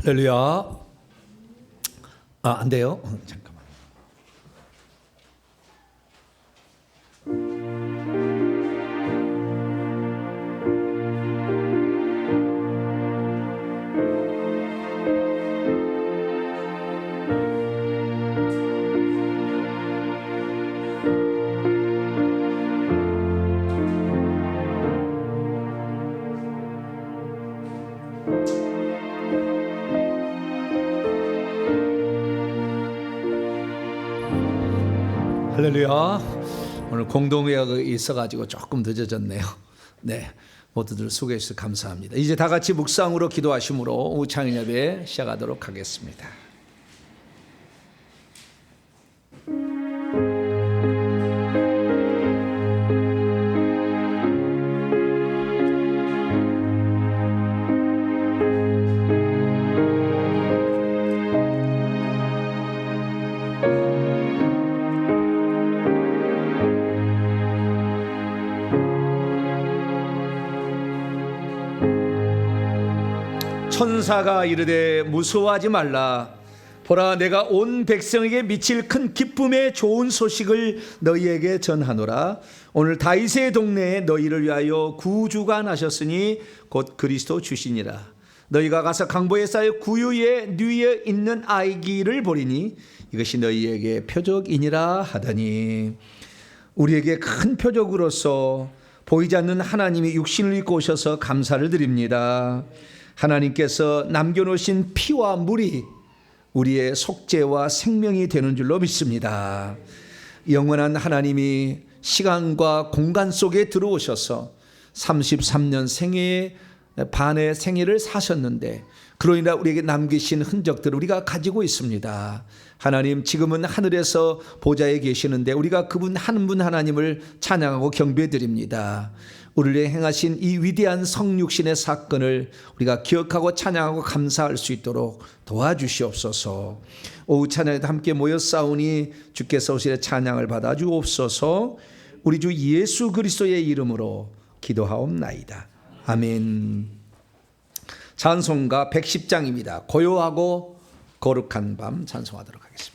할렐루야. 안 돼요? 잠깐만. 할렐루야. 오늘 공동회의가 있어가지고 조금 늦어졌네요. 네, 모두들 수고해 주셔서 감사합니다. 이제 다 같이 묵상으로 기도하심으로 우창인 예배 시작하도록 하겠습니다. 천사가 이르되 무서워하지 말라. 보라, 내가 온 백성에게 미칠 큰 기쁨의 좋은 소식을 너희에게 전하노라. 오늘 다윗의 동네에 너희를 위하여 구주가 나셨으니 곧 그리스도 주시니라. 너희가 가서 강보에 쌓여 구유에 누워 있는 아기를 보리니 이것이 너희에게 표적이니라 하더니, 우리에게 큰 표적으로서 보이지 않는 하나님이 육신을 입고 오셔서 감사를 드립니다. 하나님께서 남겨놓으신 피와 물이 우리의 속죄와 생명이 되는 줄로 믿습니다. 영원한 하나님이 시간과 공간 속에 들어오셔서 33년 생애 반의 생애를 사셨는데, 그로 인해 우리에게 남기신 흔적들을 우리가 가지고 있습니다. 하나님, 지금은 하늘에서 보좌에 계시는데 우리가 그분 한 분 하나님을 찬양하고 경배해 드립니다. 우리를 행하신 이 위대한 성육신의 사건을 우리가 기억하고 찬양하고 감사할 수 있도록 도와주시옵소서. 오후 찬양에도 함께 모여 싸우니 주께서 오시되 찬양을 받아 주옵소서. 우리 주 예수 그리스도의 이름으로 기도하옵나이다. 아멘. 찬송가 110장입니다. 고요하고 거룩한 밤 찬송하도록 하겠습니다.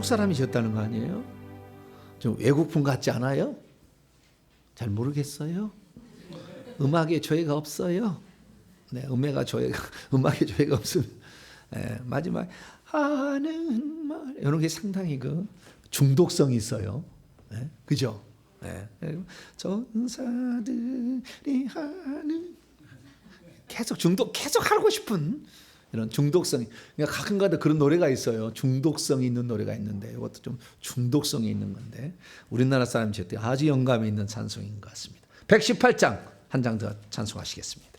외국 사람이셨다는 거 아니에요? 좀 외국분 같지 않아요? 잘 모르겠어요. 음악에 조예가 없어요. 네, 음악에 조예가 없으면 마지막 하는 말 이런 게 상당히 그 중독성이 있어요. 네, 그죠? 네. 전사들이 하는 계속 하고 싶은 이런 중독성이. 그러니까 가끔가다 그런 노래가 있어요. 중독성이 있는 노래가 있는데 이것도 좀 중독성이 있는 건데 우리나라 사람이 저때 아주 영감이 있는 찬송인 것 같습니다. 118장 한 장 더 찬송하시겠습니다.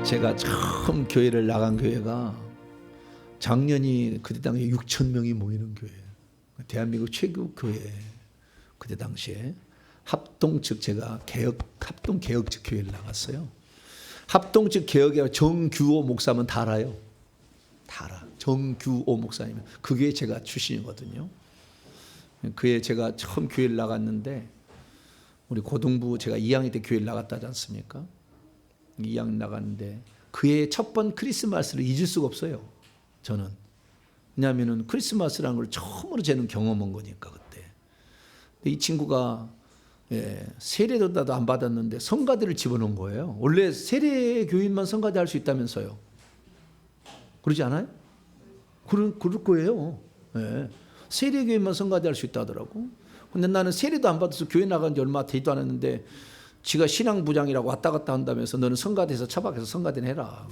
제가 처음 교회를 나간 교회가 작년이 그때 당시에 6천 명이 모이는 교회, 대한민국 최고 교회. 그때 당시에 합동 측 제가 합동 개혁 측 교회를 나갔어요. 합동 측 개혁에 정규호 목사면 다 알아요. 다 알아. 정규호 목사님은 그 교회 제가 출신이거든요. 그에 제가 처음 교회를 나갔는데 우리 고등부 제가 2학년 때 교회를 나갔다 하지 않습니까? 2학년 나갔는데 그의 첫 번 크리스마스를 잊을 수가 없어요. 저는. 왜냐하면 크리스마스라는 걸 처음으로 저는 경험한 거니까 그때. 근데 이 친구가 세례도 안 받았는데 성가대를 집어넣은 거예요. 원래 세례 교인만 성가대 할 수 있다면서요. 그러지 않아요? 그럴 거예요. 세례 교인만 성가대 할 수 있다 하더라고. 근데 나는 세례도 안 받아서 교회 나간 지 얼마 되지도 않았는데 지가 신앙부장이라고 왔다 갔다 한다면서 너는 성가대에서 처박혀서 성가대는 해라.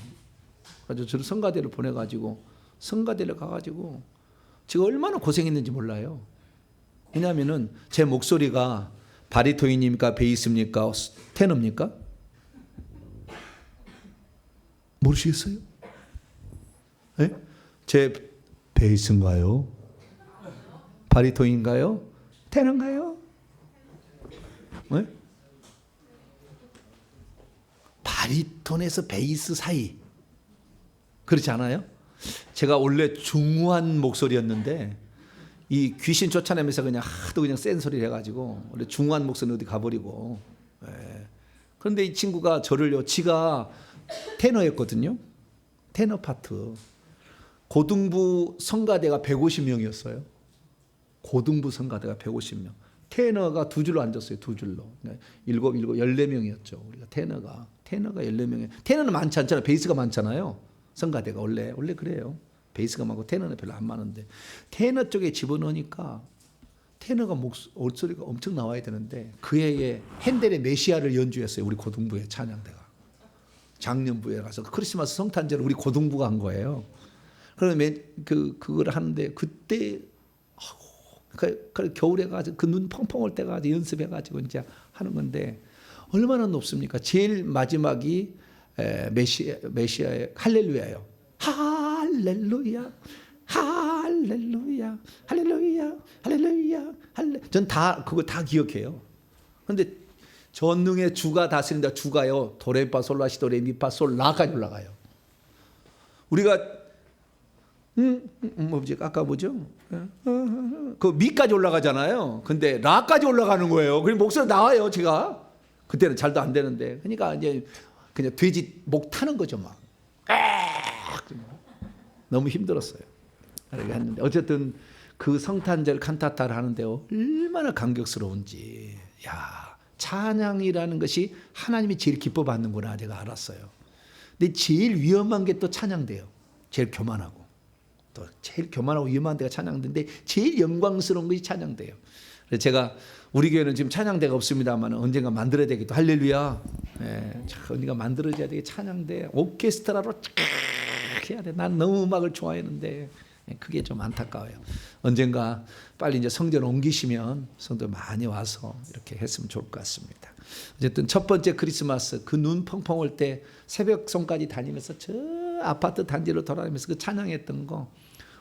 그래서 저를 성가대를 보내가지고 성가대를 가가지고 제가 얼마나 고생했는지 몰라요. 왜냐하면은 제 목소리가 바리톤입니까? 베이스입니까? 테너입니까? 모르시겠어요? 네? 제 베이스인가요? 바리톤인가요? 테너인가요? 네? 바리톤에서 베이스 사이. 그렇지 않아요? 제가 원래 중후한 목소리였는데 이 귀신 쫓아내면서 그냥 하도 그냥 센 소리를 해가지고 원래 중후한 목소리 어디 가버리고. 예. 그런데 이 친구가 저를요, 지가 테너였거든요. 테너 파트. 고등부 성가대가 150명이었어요. 고등부 성가대가 150명. 테너가 두 줄로 앉았어요. 두 줄로. 14명이었죠. 우리가 테너가 14명이에요. 테너는 많지 않잖아요. 베이스가 많잖아요. 성가대가 원래 그래요. 베이스가 많고 테너는 별로 안 많은데 테너 쪽에 집어넣으니까 테너가 목소리가 엄청 나와야 되는데 그 해에 핸델의 메시아를 연주했어요. 우리 고등부의 찬양대가. 작년부에 가서 크리스마스 성탄제를 우리 고등부가 한 거예요. 그러면 그걸 하는데 그때 그 겨울에 가지고 그 눈 펑펑 올 때 가지고 연습해 가지고 이제 하는 건데 얼마나 높습니까? 제일 마지막이 메시아의 할렐루야예요. 할렐루야, 할렐루야, 할렐루야, 할렐루야, 할렐. 전 다 그거 다 기억해요. 그런데 전능의 주가 다스린다. 주가요. 도레미파솔라시도 레미파솔 라까지 올라가요. 우리가 뭐지 아까 뭐죠? 그 미까지 올라가잖아요. 근데 라까지 올라가는 거예요. 그럼 목소리 나와요. 제가 그때는 잘도 안 되는데. 그러니까 이제 그냥 돼지 목 타는 거죠 막. 너무 힘들었어요. 그렇게 했는데 어쨌든 그 성탄절 칸타타를 하는데 얼마나 감격스러운지. 야, 찬양이라는 것이 하나님이 제일 기뻐 받는구나 제가 알았어요. 근데 제일 위험한 게 또 찬양돼요. 제일 교만하고. 또 제일 교만하고 위험한 데가 찬양대인데 제일 영광스러운 것이 찬양대예요. 그래서 제가 우리 교회는 지금 찬양대가 없습니다만 언젠가 만들어야 되겠다. 할렐루야. 예, 언젠가 만들어져야 되게 찬양대 오케스트라로 쫙 해야 돼. 난 너무 음악을 좋아했는데 그게 좀 안타까워요. 언젠가 빨리 이제 성전 옮기시면 성도 많이 와서 이렇게 했으면 좋을 것 같습니다. 어쨌든 첫 번째 크리스마스 그 눈 펑펑 올 때 새벽송까지 다니면서 저 아파트 단지로 돌아다니면서 그 찬양했던 거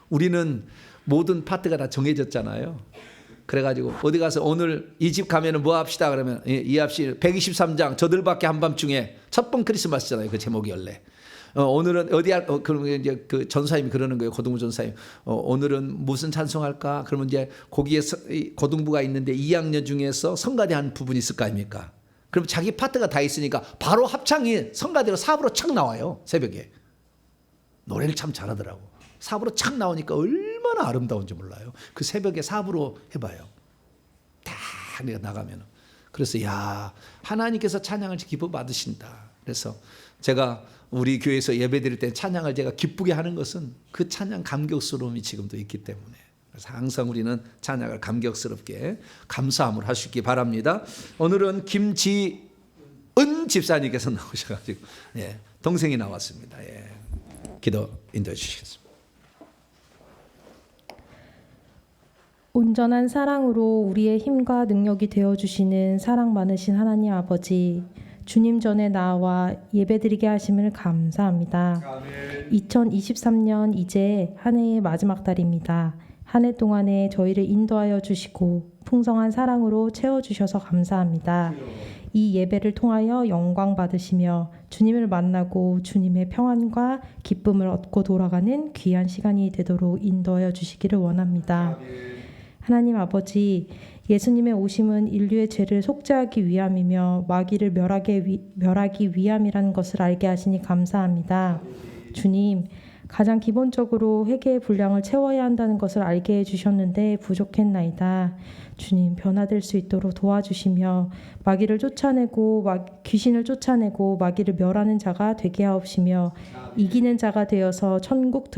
우리는 모든 파트가 다 정해졌잖아요. 그래가지고 어디 가서 오늘 이 집 가면은 뭐 합시다 그러면 이합시 123장 저들밖에 한밤중에 첫 번 크리스마스잖아요. 그 제목이 원래. 오늘은 어디 그러면 이제 그 전사님이 그러는 거예요. 고등부 전사님. 오늘은 무슨 찬송할까? 그러면 이제 거기에 고등부가 있는데 2학년 중에서 성가대 한 부분이 있을 거 아닙니까? 그럼 자기 파트가 다 있으니까 바로 합창이 성가대로 사부로 착 나와요. 새벽에. 노래를 참 잘하더라고. 사부로 착 나오니까 얼마나 아름다운지 몰라요. 그 새벽에 사부로 해봐요. 다 내가 나가면. 그래서 야 하나님께서 찬양을 기뻐 받으신다. 그래서 제가 우리 교회에서 예배 드릴 때 찬양을 제가 기쁘게 하는 것은 그 찬양 감격스러움이 지금도 있기 때문에 그래서 항상 우리는 찬양을 감격스럽게 감사함을 할 수 있기 바랍니다. 오늘은 김지은 집사님께서 나오셔가지고 동생이 나왔습니다. 기도 인도해 주시겠습니다. 온전한 사랑으로 우리의 힘과 능력이 되어주시는 사랑 많으신 하나님 아버지, 주님 전에 나와 예배드리게 하심을 감사합니다. 아멘. 2023년 이제 한 해의 마지막 달입니다. 한 해 동안에 저희를 인도하여 주시고 풍성한 사랑으로 채워주셔서 감사합니다. 이 예배를 통하여 영광 받으시며 주님을 만나고 주님의 평안과 기쁨을 얻고 돌아가는 귀한 시간이 되도록 인도하여 주시기를 원합니다. 아멘. 하나님 아버지, 예수님의 오심은 인류의 죄를 속죄하기 위함이며 마귀를 멸하기 위함이라는 것을 알게 하시니 감사합니다. 주님, 가장 기본적으로 회개의 분량을 채워야 한다는 것을 알게 해주셨는데 부족했나이다. 주님, 변화될 수 있도록 도와주시며 마귀를 쫓아내고 귀신을 쫓아내고 마귀를 멸하는 자가 되게 하옵시며 이기는 자가 되어서 천국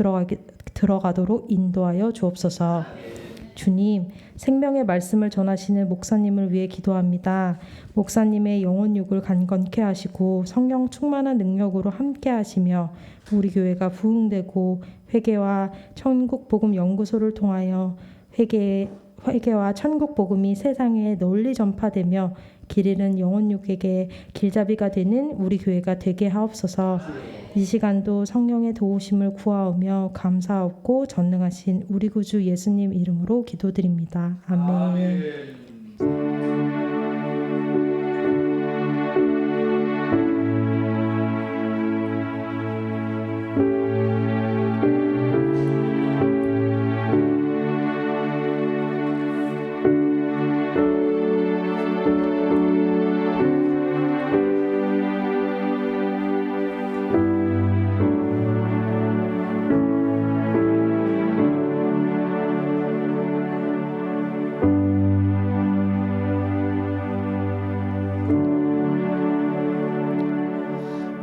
들어가도록 인도하여 주옵소서. 주님, 생명의 말씀을 전하시는 목사님을 위해 기도합니다. 목사님의 영혼육을 강건케 하시고 성령 충만한 능력으로 함께 하시며 우리 교회가 부흥되고 회개와 천국 복음 연구소를 통하여 회개와 천국 복음이 세상에 널리 전파되며 길 잃은 영혼육에게 길잡이가 되는 우리 교회가 되게 하옵소서. 이 시간도 성령의 도우심을 구하오며 감사하고 전능하신 우리 구주 예수님 이름으로 기도드립니다. 아멘.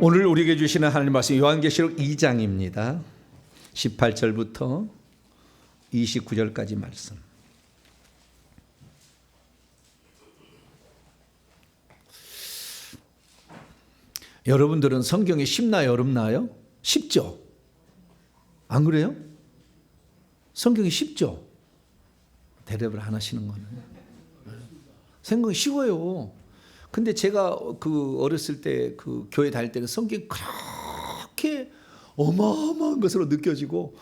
오늘 우리에게 주시는 하나님 말씀 요한계시록 2장입니다. 18절부터 29절까지 말씀. 여러분들은 성경이 쉽나요, 어렵나요? 쉽죠? 안 그래요? 성경이 쉽죠? 대답을 안 하시는 거는. 생각이 쉬워요. 근데 제가 그 어렸을 때 그 교회 다닐 때는 성경이 그렇게 어마어마한 것으로 느껴지고,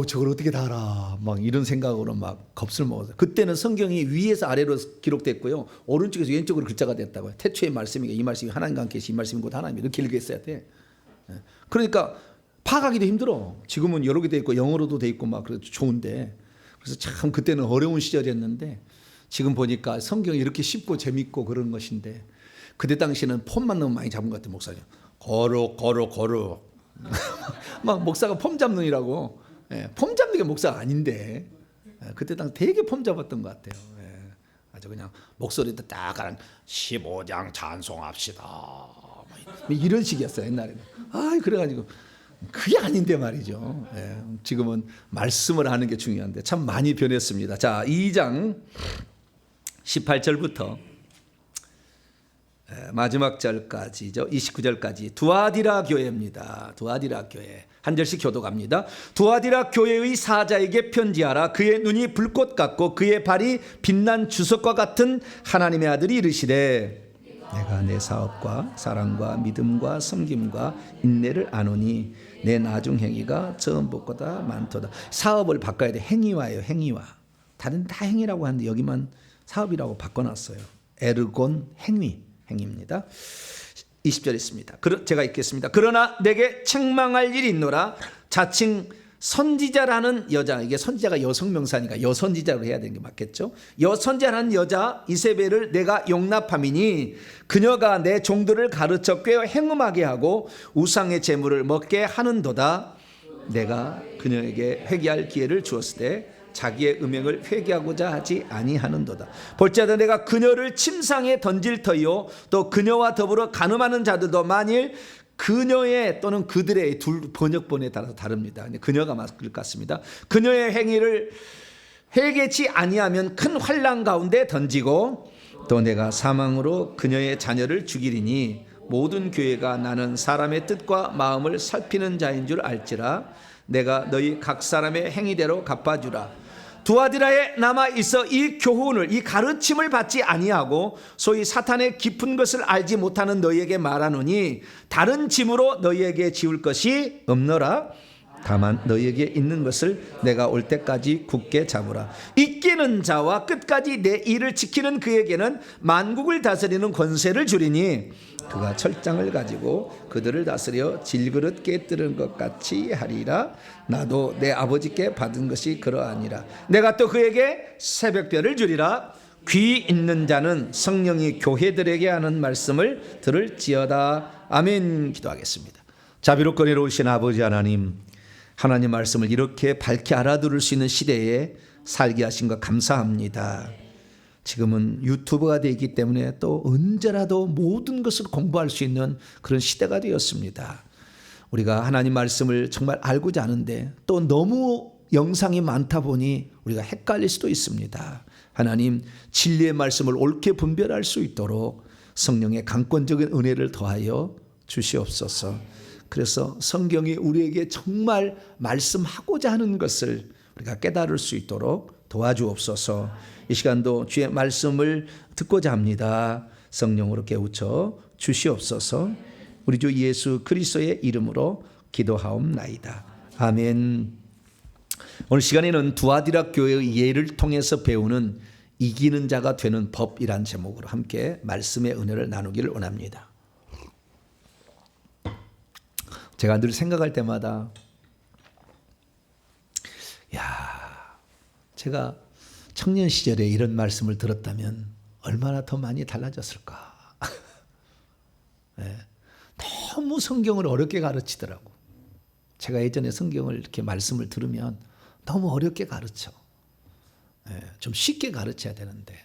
저걸 어떻게 다 알아? 막 이런 생각으로 막 겁을 먹었어요. 그때는 성경이 위에서 아래로 기록됐고요, 오른쪽에서 왼쪽으로 글자가 됐다고요. 태초의 말씀이, 이 말씀이 하나님과 함께 계시, 이 말씀이 곧 하나님, 이렇게 읽었어야 돼. 그러니까 파악하기도 힘들어. 지금은 여러 개 돼 있고 영어로도 돼 있고 막 그래도 좋은데, 그래서 참 그때는 어려운 시절이었는데, 지금 보니까 성경이 이렇게 쉽고 재밌고 그런 것인데, 그때 당시에는 폼만 너무 많이 잡은 것 같아요. 목사님 거룩 막 목사가 폼 잡는이라고. 폼 잡는 게 목사가 아닌데, 그때 당 되게 폼 잡았던 것 같아요. 아주 그냥 목소리도 딱 15장 찬송합시다 이런 식이었어요 옛날에는. 그래가지고 그게 아닌데 말이죠. 지금은 말씀을 하는 게 중요한데 참 많이 변했습니다. 자, 2장 18절부터 마지막 절까지죠. 29절까지 두아디라 교회입니다. 두아디라 교회. 한 절씩 교독합니다. 두아디라 교회의 사자에게 편지하라. 그의 눈이 불꽃 같고 그의 발이 빛난 주석과 같은 하나님의 아들이 이르시되, 내가 내 사업과 사랑과 믿음과 섬김과 인내를 아노니 내 나중 행위가 전보다 많도다. 사업을 바꿔야 돼. 행위화예요. 행위화. 다른 다 행위라고 하는데 여기만 사업이라고 바꿔놨어요. 에르곤 행위입니다. 20절 있습니다. 제가 읽겠습니다. 그러나 내게 책망할 일이 있노라. 자칭 선지자라는 여자, 이게 선지자가 여성 명사니까 여선지자로 해야 되는 게 맞겠죠. 여선지자라는 여자 이세벨을 내가 용납함이니 그녀가 내 종들을 가르쳐 꿰어 행음하게 하고 우상의 제물을 먹게 하는도다. 내가 그녀에게 회개할 기회를 주었을 때 자기의 음행을 회개하고자 하지 아니하는도다. 볼지어다 내가 그녀를 침상에 던질 터이요 또 그녀와 더불어 간음하는 자들도 만일 그녀의 또는 그들의 둘 번역본에 따라서 다릅니다. 그녀가 맞을 것 같습니다. 그녀의 행위를 회개치 아니하면 큰 환난 가운데 던지고 또 내가 사망으로 그녀의 자녀를 죽이리니 모든 교회가 나는 사람의 뜻과 마음을 살피는 자인 줄 알지라. 내가 너희 각 사람의 행위대로 갚아주라. 두아디라에 남아 있어 이 교훈을, 이 가르침을 받지 아니하고 소위 사탄의 깊은 것을 알지 못하는 너희에게 말하노니 다른 짐으로 너희에게 지울 것이 없노라. 다만 너희에게 있는 것을 내가 올 때까지 굳게 잡으라. 이기는 자와 끝까지 내 일을 지키는 그에게는 만국을 다스리는 권세를 주리니 그가 철장을 가지고 그들을 다스려 질그릇 깨뜨리는 것 같이 하리라. 나도 내 아버지께 받은 것이 그러하니라. 내가 또 그에게 새벽별을 주리라. 귀 있는 자는 성령이 교회들에게 하는 말씀을 들을지어다. 아멘. 기도하겠습니다. 자비롭고 은혜로우신 아버지 하나님, 하나님 말씀을 이렇게 밝게 알아들을 수 있는 시대에 살게 하신 것 감사합니다. 지금은 유튜브가 되기 때문에 또 언제라도 모든 것을 공부할 수 있는 그런 시대가 되었습니다. 우리가 하나님 말씀을 정말 알고자 하는데 또 너무 영상이 많다 보니 우리가 헷갈릴 수도 있습니다. 하나님, 진리의 말씀을 옳게 분별할 수 있도록 성령의 강권적인 은혜를 더하여 주시옵소서. 그래서 성경이 우리에게 정말 말씀하고자 하는 것을 우리가 깨달을 수 있도록 도와주옵소서. 이 시간도 주의 말씀을 듣고자 합니다. 성령으로 깨우쳐 주시옵소서. 우리 주 예수 그리스도의 이름으로 기도하옵나이다. 아멘. 오늘 시간에는 두아디라 교회의 예를 통해서 배우는 이기는 자가 되는 법이란 제목으로 함께 말씀의 은혜를 나누기를 원합니다. 제가 늘 생각할 때마다 제가 청년 시절에 이런 말씀을 들었다면 얼마나 더 많이 달라졌을까. 너무 성경을 어렵게 가르치더라고. 제가 예전에 성경을 이렇게 말씀을 들으면 너무 어렵게 가르쳐. 좀 쉽게 가르쳐야 되는데.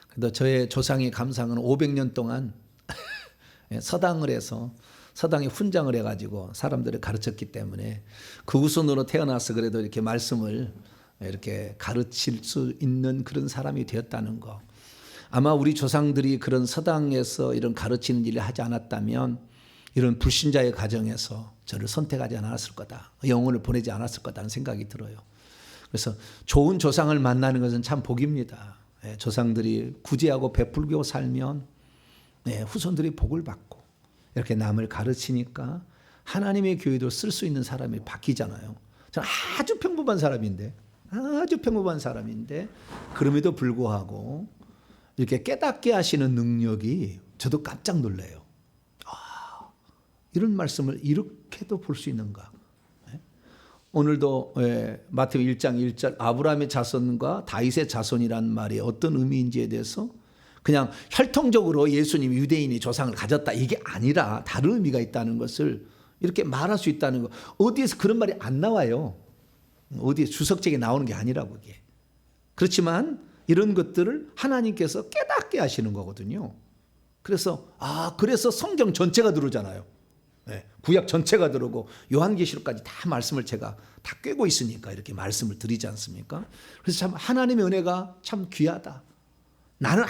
그래도 저의 조상의 감상은 500년 동안 서당을 해서 서당에 훈장을 해가지고 사람들을 가르쳤기 때문에 그 후손으로 태어나서 그래도 이렇게 말씀을 이렇게 가르칠 수 있는 그런 사람이 되었다는 거. 아마 우리 조상들이 그런 서당에서 이런 가르치는 일을 하지 않았다면 이런 불신자의 가정에서 저를 선택하지 않았을 거다. 영혼을 보내지 않았을 거다는 생각이 들어요. 그래서 좋은 조상을 만나는 것은 참 복입니다. 조상들이 구제하고 베풀고 살면 후손들이 복을 받고 이렇게 남을 가르치니까 하나님의 교회도 쓸 수 있는 사람이 바뀌잖아요. 저는 아주 평범한 사람인데 그럼에도 불구하고 이렇게 깨닫게 하시는 능력이 저도 깜짝 놀라요. 이런 말씀을 이렇게도 볼 수 있는가. 오늘도 마태복음 1장 1절 아브라함의 자손과 다윗의 자손이라는 말이 어떤 의미인지에 대해서 그냥 혈통적으로 예수님이 유대인이 조상을 가졌다 이게 아니라 다른 의미가 있다는 것을 이렇게 말할 수 있다는 거. 어디에서 그런 말이 안 나와요. 어디에 주석책에 나오는 게 아니라고 이게. 그렇지만 이런 것들을 하나님께서 깨닫게 하시는 거거든요. 그래서 그래서 성경 전체가 들어오잖아요. 구약 전체가 들어오고 요한계시록까지 다 말씀을 제가 다 꿰고 있으니까 이렇게 말씀을 드리지 않습니까? 그래서 참 하나님의 은혜가 참 귀하다. 나는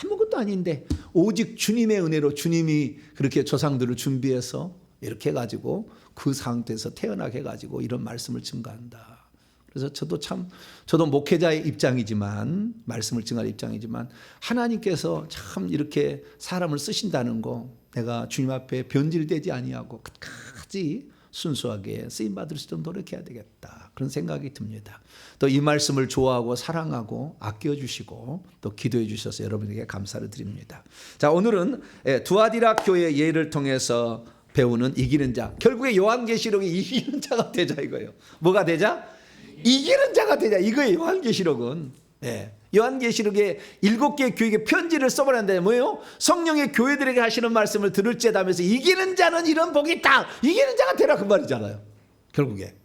아무것도 아닌데 오직 주님의 은혜로 주님이 그렇게 조상들을 준비해서 이렇게 해가지고 그 상태에서 태어나게 해가지고 이런 말씀을 증거한다. 그래서 저도 목회자의 입장이지만 말씀을 증거할 입장이지만 하나님께서 참 이렇게 사람을 쓰신다는 거 내가 주님 앞에 변질되지 아니하고 끝까지 순수하게 쓰임받을 수 있도록 노력해야 되겠다. 그런 생각이 듭니다. 또 이 말씀을 좋아하고 사랑하고 아껴주시고 또 기도해 주셔서 여러분에게 감사를 드립니다. 자, 오늘은 두아디라 교회의 예를 통해서 배우는 이기는 자. 결국에 요한계시록이 이기는 자가 되자 이거예요. 뭐가 되자? 이기는 자가 되자 이거예요. 요한계시록은. 요한계시록에 7개 교회에 편지를 써버렸는데 뭐예요? 성령의 교회들에게 하시는 말씀을 들을지어다 하면서 이기는 자는 이런 복이 있다. 이기는 자가 되라 그 말이잖아요. 결국에.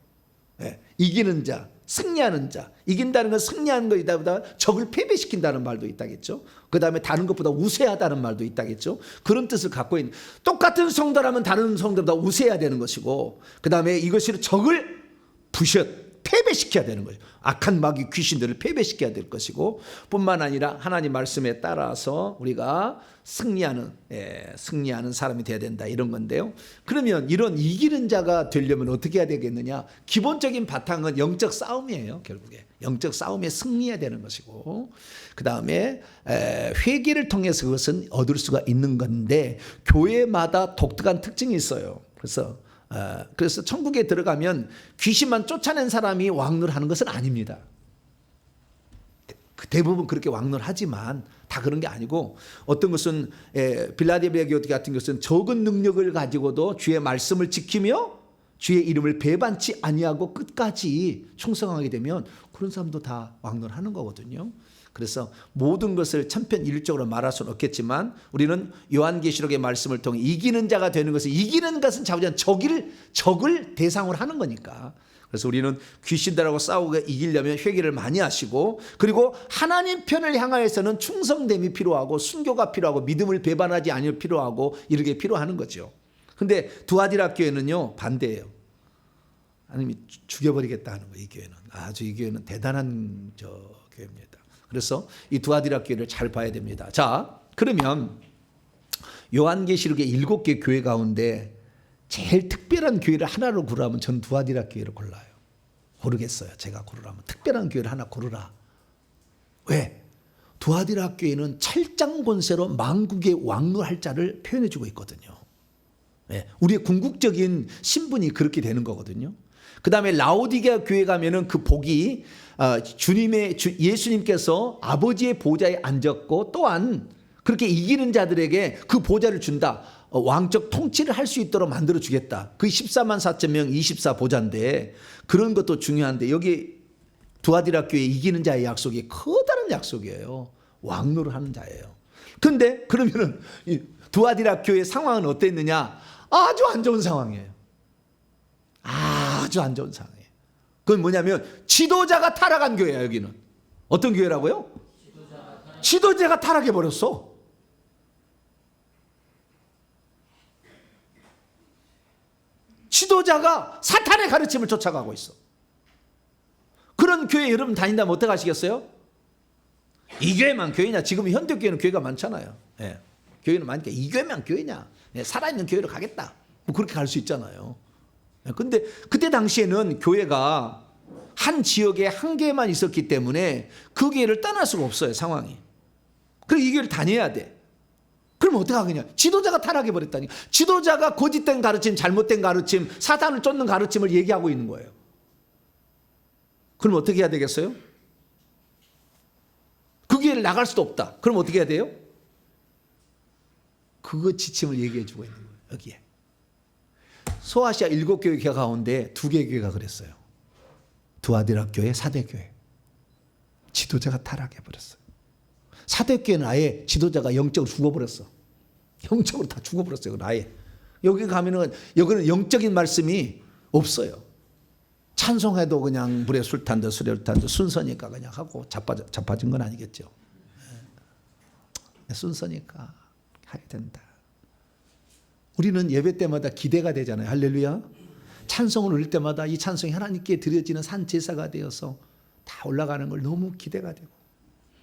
이기는 자, 승리하는 자. 이긴다는 건 승리하는 것이다 보다 적을 패배시킨다는 말도 있다겠죠. 그 다음에 다른 것보다 우세하다는 말도 있다겠죠. 그런 뜻을 갖고 있는 똑같은 성도라면 다른 성도보다 우세해야 되는 것이고 그 다음에 이것이 적을 패배시켜야 되는 거죠. 악한 마귀 귀신들을 패배시켜야 될 것이고 뿐만 아니라 하나님 말씀에 따라서 우리가 승리하는 사람이 되어야 된다 이런 건데요. 그러면 이런 이기는 자가 되려면 어떻게 해야 되겠느냐. 기본적인 바탕은 영적 싸움이에요. 결국에 영적 싸움에 승리해야 되는 것이고 그 다음에 회개를 통해서 그것은 얻을 수가 있는 건데 교회마다 독특한 특징이 있어요. 그래서 천국에 들어가면 귀신만 쫓아낸 사람이 왕노하는 것은 아닙니다. 대부분 그렇게 왕노하지만 다 그런 게 아니고 어떤 것은 빌라델비아 교회 같은 것은 적은 능력을 가지고도 주의 말씀을 지키며 주의 이름을 배반치 아니하고 끝까지 충성하게 되면 그런 사람도 다 왕노하는 거거든요. 그래서 모든 것을 천편일률적으로 말할 수는 없겠지만 우리는 요한계시록의 말씀을 통해 이기는 자가 되는 것은 이기는 것은 자꾸전 적을 대상으로 하는 거니까. 그래서 우리는 귀신들하고 싸우고 이기려면 회개를 많이 하시고 그리고 하나님 편을 향하여서는 충성됨이 필요하고 순교가 필요하고 믿음을 배반하지 않을 필요하고 이렇게 필요하는 거죠. 근데 두아디라 교회는요 반대예요. 하나님이 죽여버리겠다 하는 거예요. 이 교회는 이 교회는 대단한 교회입니다. 그래서 이 두아디라 교회를 잘 봐야 됩니다. 자, 그러면 요한계시록의 7개 교회 가운데 제일 특별한 교회를 하나로 고르라면 저는 두아디라 교회를 골라요. 고르겠어요. 제가 고르라면 특별한 교회를 하나 고르라. 왜? 두아디라 교회는 철장 권세로 만국의 왕노할 자를 표현해 주고 있거든요. 우리의 궁극적인 신분이 그렇게 되는 거거든요. 그 다음에 라오디게아 교회 가면은 그 복이 예수님께서 아버지의 보좌에 앉았고 또한 그렇게 이기는 자들에게 그 보좌를 준다. 왕적 통치를 할 수 있도록 만들어 주겠다. 그 14만 4천 명 24보좌인데 그런 것도 중요한데 여기 두아디라 교회 이기는 자의 약속이 커다란 약속이에요. 왕노를 하는 자예요. 근데 그러면은 이 두아디라 교회 상황은 어땠느냐? 아주 안 좋은 상황이에요. 아주 안 좋은 상황이에요. 그건 뭐냐면 지도자가 타락한 교회야. 여기는 어떤 교회라고요? 지도자가 타락해 버렸어. 지도자가 사탄의 가르침을 쫓아가고 있어. 그런 교회 여러분 다닌다면 어떻게 하시겠어요? 이 교회만 교회냐? 지금 현대교회는 교회가 많잖아요. 예. 교회는 많으니까 이 교회만 교회냐? 예. 살아있는 교회로 가겠다. 뭐 그렇게 갈 수 있잖아요. 근데 그때 당시에는 교회가 한 지역에 한 개만 있었기 때문에 그 교회를 떠날 수가 없어요, 상황이. 그래서 이 교회를 다녀야 돼. 그럼 어떻게 하겠냐? 지도자가 타락해버렸다니. 지도자가 거짓된 가르침, 잘못된 가르침, 사탄을 쫓는 가르침을 얘기하고 있는 거예요. 그럼 어떻게 해야 되겠어요? 그 교회를 나갈 수도 없다. 그럼 어떻게 해야 돼요? 그거 지침을 얘기해 주고 있는 거예요, 여기에. 소아시아 7교회 가운데 2개 교회가 그랬어요. 두아디라 교회, 사대교회. 지도자가 타락해버렸어요. 사대교회는 아예 지도자가 영적으로 죽어버렸어. 영적으로 다 죽어버렸어요. 아예. 여기 가면은 여기는 영적인 말씀이 없어요. 찬송해도 그냥 물에 술 탄 듯 술에 술 탄 듯 순서니까 그냥 하고 자빠진 건 아니겠죠. 순서니까 해야 된다. 우리는 예배 때마다 기대가 되잖아요. 할렐루야. 찬송을 올릴 때마다 이 찬송이 하나님께 드려지는 산 제사가 되어서 다 올라가는 걸 너무 기대가 되고,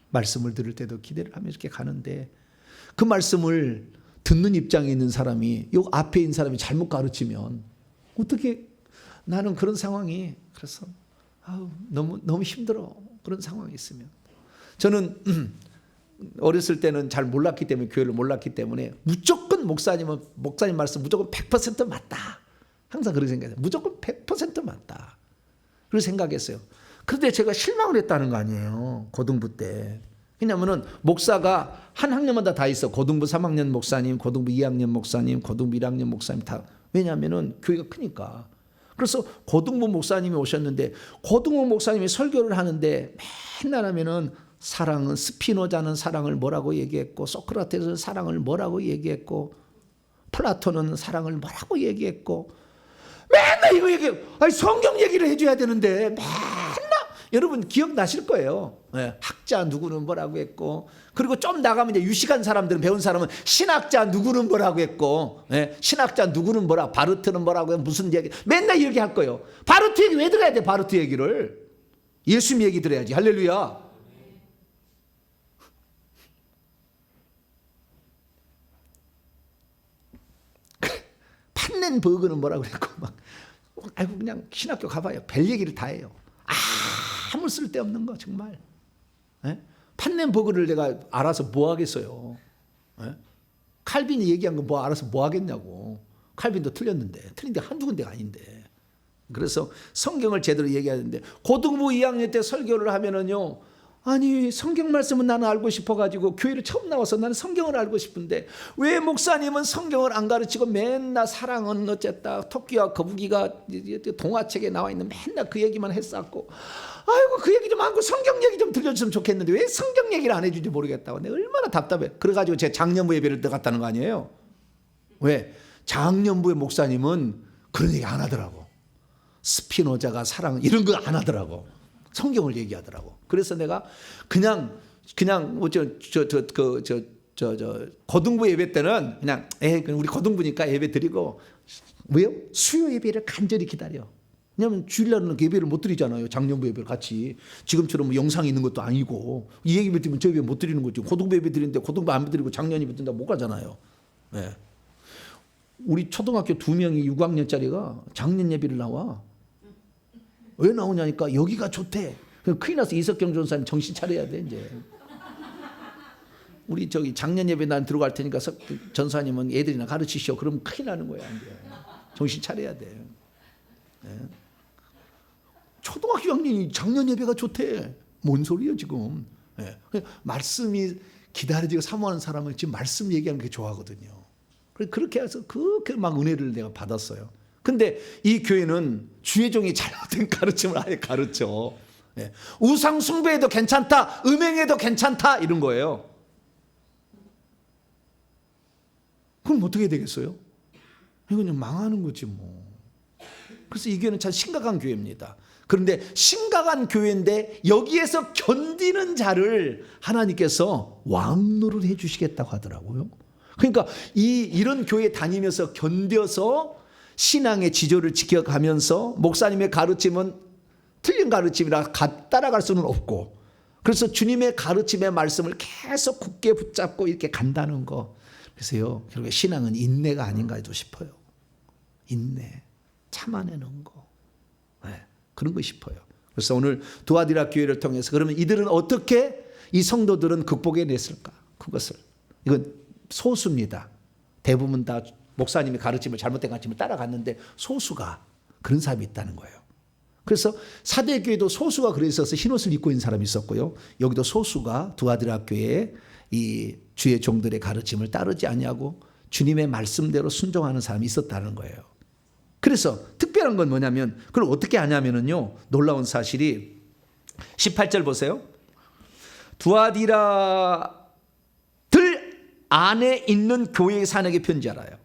말씀을 들을 때도 기대를 하면서 이렇게 가는데, 그 말씀을 듣는 입장에 있는 사람이, 요 앞에 있는 사람이 잘못 가르치면 어떻게, 나는 그런 상황이, 그래서 너무 힘들어. 그런 상황이 있으면. 저는 어렸을 때는 잘 몰랐기 때문에, 교회를 몰랐기 때문에 무조건 목사님 말씀 무조건 100% 맞다. 항상 그런 생각했어요. 무조건 100% 맞다. 그렇게 생각했어요. 그런데 제가 실망을 했다는 거 아니에요, 고등부 때. 왜냐하면 목사가 한 학년마다 다 있어. 고등부 3학년 목사님, 고등부 2학년 목사님, 고등부 1학년 목사님 다. 왜냐하면 교회가 크니까. 그래서 고등부 목사님이 오셨는데, 고등부 목사님이 설교를 하는데 맨날 하면은 사랑은, 스피노자는 사랑을 뭐라고 얘기했고, 소크라테스는 사랑을 뭐라고 얘기했고, 플라톤은 사랑을 뭐라고 얘기했고, 맨날 이거 얘기해요. 아니, 성경 얘기를 해줘야 되는데 맨날. 여러분 기억나실 거예요. 네, 학자 누구는 뭐라고 했고, 그리고 좀 나가면 이제 유식한 사람들은, 배운 사람은 신학자 누구는 뭐라고 했고, 네, 신학자 누구는 뭐라, 바르트는 뭐라고 해, 무슨 얘기, 맨날 이렇게 할 거예요. 바르트 얘기 왜 들어야 돼? 바르트 얘기를. 예수님 얘기 들어야지. 할렐루야. 판넨버그는 뭐라고 그랬고, 막, 아이고, 그냥 신학교 가봐요. 별 얘기를 다 해요. 아무 쓸데없는 거, 정말. 예? 판넨버그를 내가 알아서 뭐 하겠어요. 예? 칼빈이 얘기한 거 뭐 알아서 뭐 하겠냐고. 칼빈도 틀렸는데, 틀린 데 한두 군데가 아닌데. 그래서 성경을 제대로 얘기해야 되는데, 고등부 2학년 때 설교를 하면은요, 아니, 성경 말씀은 나는 알고 싶어가지고 교회를 처음 나와서 나는 성경을 알고 싶은데, 왜 목사님은 성경을 안 가르치고 맨날 사랑은 어쨌다, 토끼와 거북이가 동화책에 나와 있는 맨날 그 얘기만 했었고, 아이고 그 얘기 좀 하고 성경 얘기 좀 들려줬으면 좋겠는데 왜 성경 얘기를 안 해주지 모르겠다고. 내가 얼마나 답답해. 그래가지고 제 장년부 예배를 들어갔다는 거 아니에요. 왜? 장년부의 목사님은 그런 얘기 안 하더라고. 스피노자가 사랑 이런 거 안 하더라고. 성경을 얘기하더라고. 그래서 내가 그냥 고등부 예배 때는 그냥 우리 고등부니까 예배 드리고, 왜요? 수요 예배를 간절히 기다려. 왜냐하면 주일날은 예배를 못 드리잖아요. 장년부 예배를 같이. 지금처럼 뭐 영상이 있는 것도 아니고, 이 예배 드리면 저 예배 못 드리는 거죠. 고등부 예배 드리는데 고등부 안 드리고 작년 예배 드린다고 못 가잖아요. 네. 우리 초등학교 2명이 6학년짜리가 작년 예배를 나와. 왜 나오냐니까 여기가 좋대. 큰일 나서 이석경 전사님 정신 차려야 돼 이제. 우리 저기 작년 예배 난 들어갈 테니까 전사님은 애들이나 가르치시오. 그럼 큰일 나는 거야 이제. 정신 차려야 돼. 네. 초등학교 학년이 작년 예배가 좋대. 뭔 소리예요 지금. 네. 말씀이 기다려지고 사모하는 사람은 지금 말씀 얘기하는 게 좋아하거든요. 그렇게 해서 그렇게 막 은혜를 내가 받았어요. 근데 이 교회는 주의 종이 잘못된 가르침을 아예 가르쳐. 네. 우상 숭배해도 괜찮다, 음행해도 괜찮다 이런 거예요. 그럼 어떻게 되겠어요? 이건 망하는 거지 뭐. 그래서 이 교회는 참 심각한 교회입니다. 그런데 심각한 교회인데 여기에서 견디는 자를 하나님께서 왕노를 해주시겠다고 하더라고요. 그러니까 이런 교회 다니면서 견뎌서 신앙의 지조를 지켜가면서 목사님의 가르침은 틀린 가르침이라 따라갈 수는 없고, 그래서 주님의 가르침의 말씀을 계속 굳게 붙잡고 이렇게 간다는 거. 그래서요, 결국에 신앙은 인내가 아닌가 해도 싶어요. 인내, 참아내는 거. 네, 그런 거 싶어요. 그래서 오늘 두아디라 교회를 통해서 그러면 이들은 어떻게 이 성도들은 극복해냈을까? 그것을. 이건 소수입니다. 대부분 다 목사님의 가르침을, 잘못된 가르침을 따라갔는데 소수가 그런 사람이 있다는 거예요. 그래서 사대교회도 소수가 그랬어서 흰옷을 입고 있는 사람이 있었고요. 여기도 소수가 두아디라 교회에 이 주의 종들의 가르침을 따르지 아니하고 주님의 말씀대로 순종하는 사람이 있었다는 거예요. 그래서 특별한 건 뭐냐면, 그걸 어떻게 하냐면요, 놀라운 사실이 18절 보세요. 두아디라들 안에 있는 교회의 사내에게 편지하라요.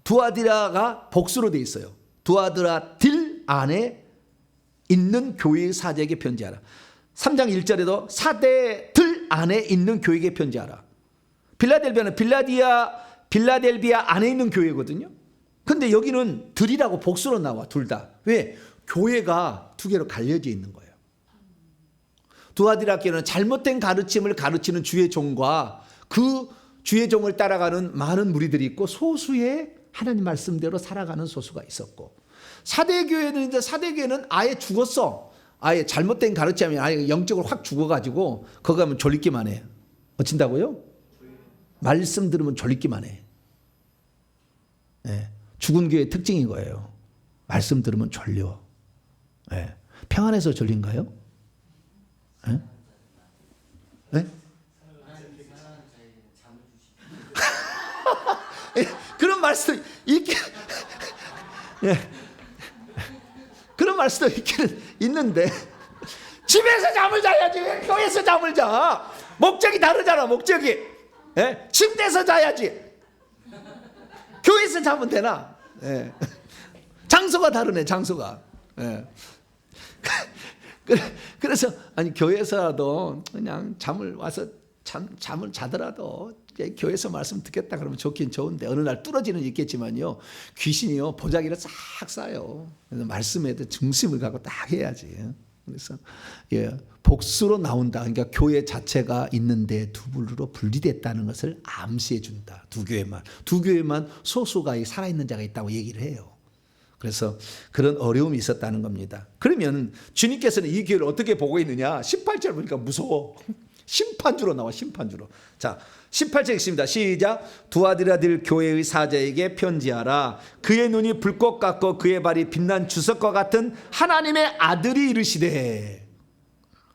두아디라가 복수로 돼 있어요. 두아디라들 안에 있는 교회의 사제에게 편지하라. 3장 1절에도 사대들 안에 있는 교회에게 편지하라. 빌라델비아는 빌라델비아 안에 있는 교회거든요. 근데 여기는 들이라고 복수로 나와, 둘 다. 왜? 교회가 두 개로 갈려져 있는 거예요. 두아디라 교회는 잘못된 가르침을 가르치는 주의 종과 그 주의 종을 따라가는 많은 무리들이 있고, 소수의 하나님 말씀대로 살아가는 소수가 있었고, 사대교회는 아예 죽었어. 아예 잘못된 가르침이 아예 영적으로 확 죽어가지고 거기 가면 졸리기만 해. 어쩐다고요? 말씀 들으면 졸리기만 해. 네. 죽은 교회의 특징인 거예요. 말씀 들으면 졸려. 네. 평안해서 졸린가요? 네? 네? 그런 말씀 있게, 예. 그런 말씀도 있기는 있는데, 집에서 잠을 자야지 왜 교회에서 잠을 자? 목적이 다르잖아, 목적이. 예? 침대에서 자야지. 교회에서 자면 되나? 예. 장소가 다르네, 장소가. 예. 그래서 아니 교회에서라도 그냥 잠을 와서 잠을 자더라도 교회에서 말씀 듣겠다 그러면 좋긴 좋은데, 어느 날 뚫어지는 있겠지만요, 귀신이요 보자기를 싹 싸요. 그래서 말씀에 중심을 갖고 딱 해야지. 그래서 예, 복수로 나온다. 그러니까 교회 자체가 있는데 두 부류로 분리됐다는 것을 암시해 준다. 두 교회만 소수가 살아있는 자가 있다고 얘기를 해요. 그래서 그런 어려움이 있었다는 겁니다. 그러면 주님께서는 이 교회를 어떻게 보고 있느냐? 18절 보니까 무서워. 심판주로 나와, 심판주로. 자, 18절 읽습니다. 시작. 두아디라들 교회의 사자에게 편지하라. 그의 눈이 불꽃 같고 그의 발이 빛난 주석과 같은 하나님의 아들이 이르시되.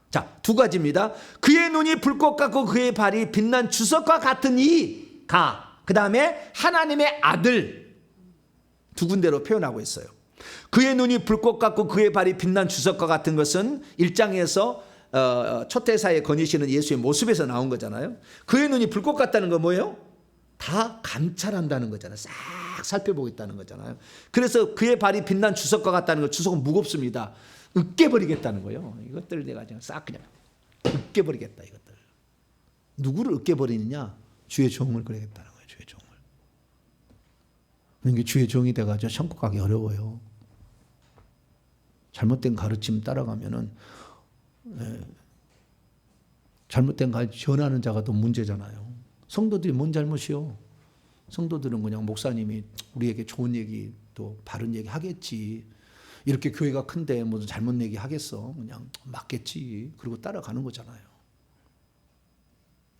자, 두 가지입니다. 그의 눈이 불꽃 같고 그의 발이 빛난 주석과 같은 이가, 그 다음에 하나님의 아들, 두 군데로 표현하고 있어요. 그의 눈이 불꽃 같고 그의 발이 빛난 주석과 같은 것은 1장에서 초대사에 거니시는 예수의 모습에서 나온 거잖아요. 그의 눈이 불꽃 같다는 건 뭐예요? 다 감찰한다는 거잖아요. 싹 살펴보고 있다는 거잖아요. 그래서 그의 발이 빛난 주석과 같다는 거, 주석은 무겁습니다. 으깨버리겠다는 거예요. 이것들 내가 싹 그냥 으깨버리겠다, 이것들. 누구를 으깨버리느냐? 주의 종을 그러겠다는 거예요. 주의 종을. 그러니까 주의 종이 돼가지고 천국 가기 어려워요. 잘못된 가르침 따라가면은, 잘못된 가르침 전하는 자가 또 문제잖아요. 성도들이 뭔 잘못이요? 성도들은 그냥 목사님이 우리에게 좋은 얘기 또 바른 얘기 하겠지. 이렇게 교회가 큰데 무슨 잘못 얘기 하겠어? 그냥 맞겠지. 그리고 따라가는 거잖아요.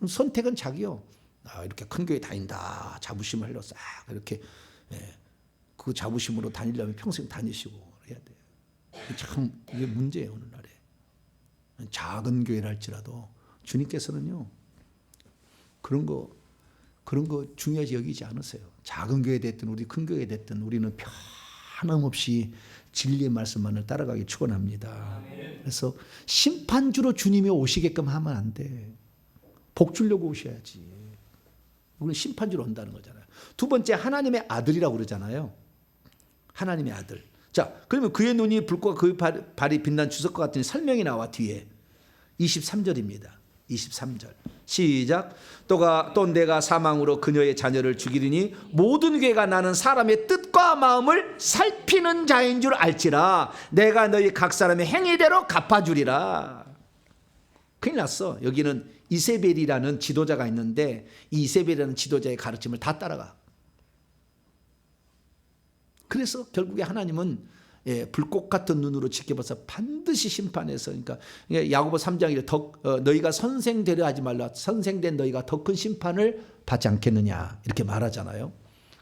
선택은 자기요. 이렇게 큰 교회 다닌다. 자부심을 하려 싹 이렇게, 그 자부심으로 다니려면 평생 다니시고 해야 돼요. 참 이게 문제예요, 오늘날에. 작은 교회를 할지라도 주님께서는요, 그런 거 중요하지 여기지 않으세요. 작은 교회 됐든 우리 큰 교회 됐든 우리는 변함없이 진리의 말씀만을 따라가기 축원합니다. 그래서 심판주로 주님이 오시게끔 하면 안 돼. 복 주려고 오셔야지. 우리는 심판주로 온다는 거잖아요. 두 번째, 하나님의 아들이라고 그러잖아요. 하나님의 아들. 자, 그러면 그의 눈이 불꽃과 그의 발이 빛난 주석과 같은 설명이 나와 뒤에 23절입니다. 23절 시작. 또 내가 사망으로 그녀의 자녀를 죽이리니 모든 괴가 나는 사람의 뜻과 마음을 살피는 자인 줄 알지라. 내가 너희 각 사람의 행위대로 갚아주리라. 큰일 났어. 여기는 이세벨이라는 지도자가 있는데 이 이세벨이라는 지도자의 가르침을 다 따라가. 그래서 결국에 하나님은 불꽃 같은 눈으로 지켜봐서 반드시 심판해서, 그러니까 야고보 3장에 너희가 선생되려 하지 말라. 선생된 너희가 더 큰 심판을 받지 않겠느냐 이렇게 말하잖아요.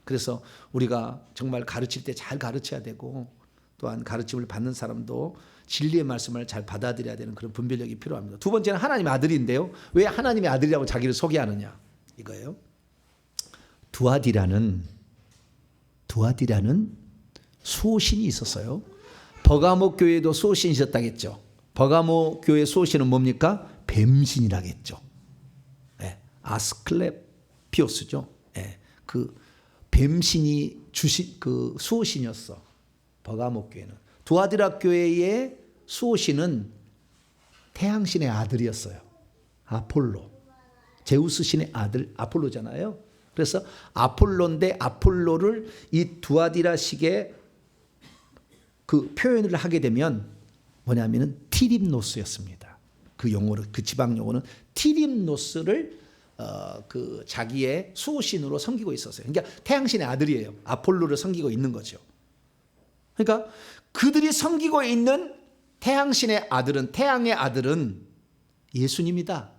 그래서 우리가 정말 가르칠 때 잘 가르쳐야 되고, 또한 가르침을 받는 사람도 진리의 말씀을 잘 받아들여야 되는 그런 분별력이 필요합니다. 두 번째는 하나님의 아들인데요. 왜 하나님의 아들이라고 자기를 소개하느냐 이거예요. 두아디라는 수호신이 있었어요. 버가모 교회도 수호신이 있었다겠죠. 버가모 교회 수호신은 뭡니까? 뱀신이라겠죠. 아스클레피오스죠. 그 뱀신이 주신 그 수호신이었어. 버가모 교회는. 두아디라 교회의 수호신은 태양신의 아들이었어요. 아폴로. 제우스 신의 아들 아폴로잖아요. 그래서 아폴로인데 아폴로를 이 두아디라식의 그 표현을 하게 되면 뭐냐면은 티림노스였습니다. 그 용어를, 그 지방 용어는 티림노스를 그 자기의 수호신으로 섬기고 있었어요. 그러니까 태양신의 아들이에요. 아폴로를 섬기고 있는 거죠. 그러니까 그들이 섬기고 있는 태양신의 아들은, 태양의 아들은 예수님이다.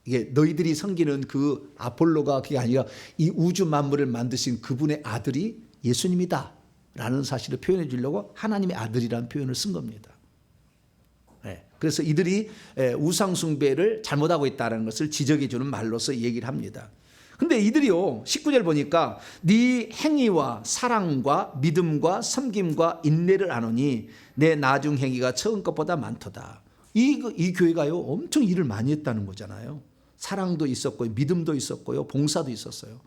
이게 너희들이 섬기는 그 아폴로가 그게 아니라 이 우주 만물을 만드신 그분의 아들이 예수님이다 라는 사실을 표현해 주려고 하나님의 아들이라는 표현을 쓴 겁니다. 그래서 이들이 우상 숭배를 잘못하고 있다는 것을 지적해 주는 말로서 얘기를 합니다. 근데 이들이요 19절 보니까 네 행위와 사랑과 믿음과 섬김과 인내를 아노니 내 나중 행위가 처음 것보다 많도다. 이 교회가요 엄청 일을 많이 했다는 거잖아요. 사랑도 있었고요, 믿음도 있었고요, 봉사도 있었어요.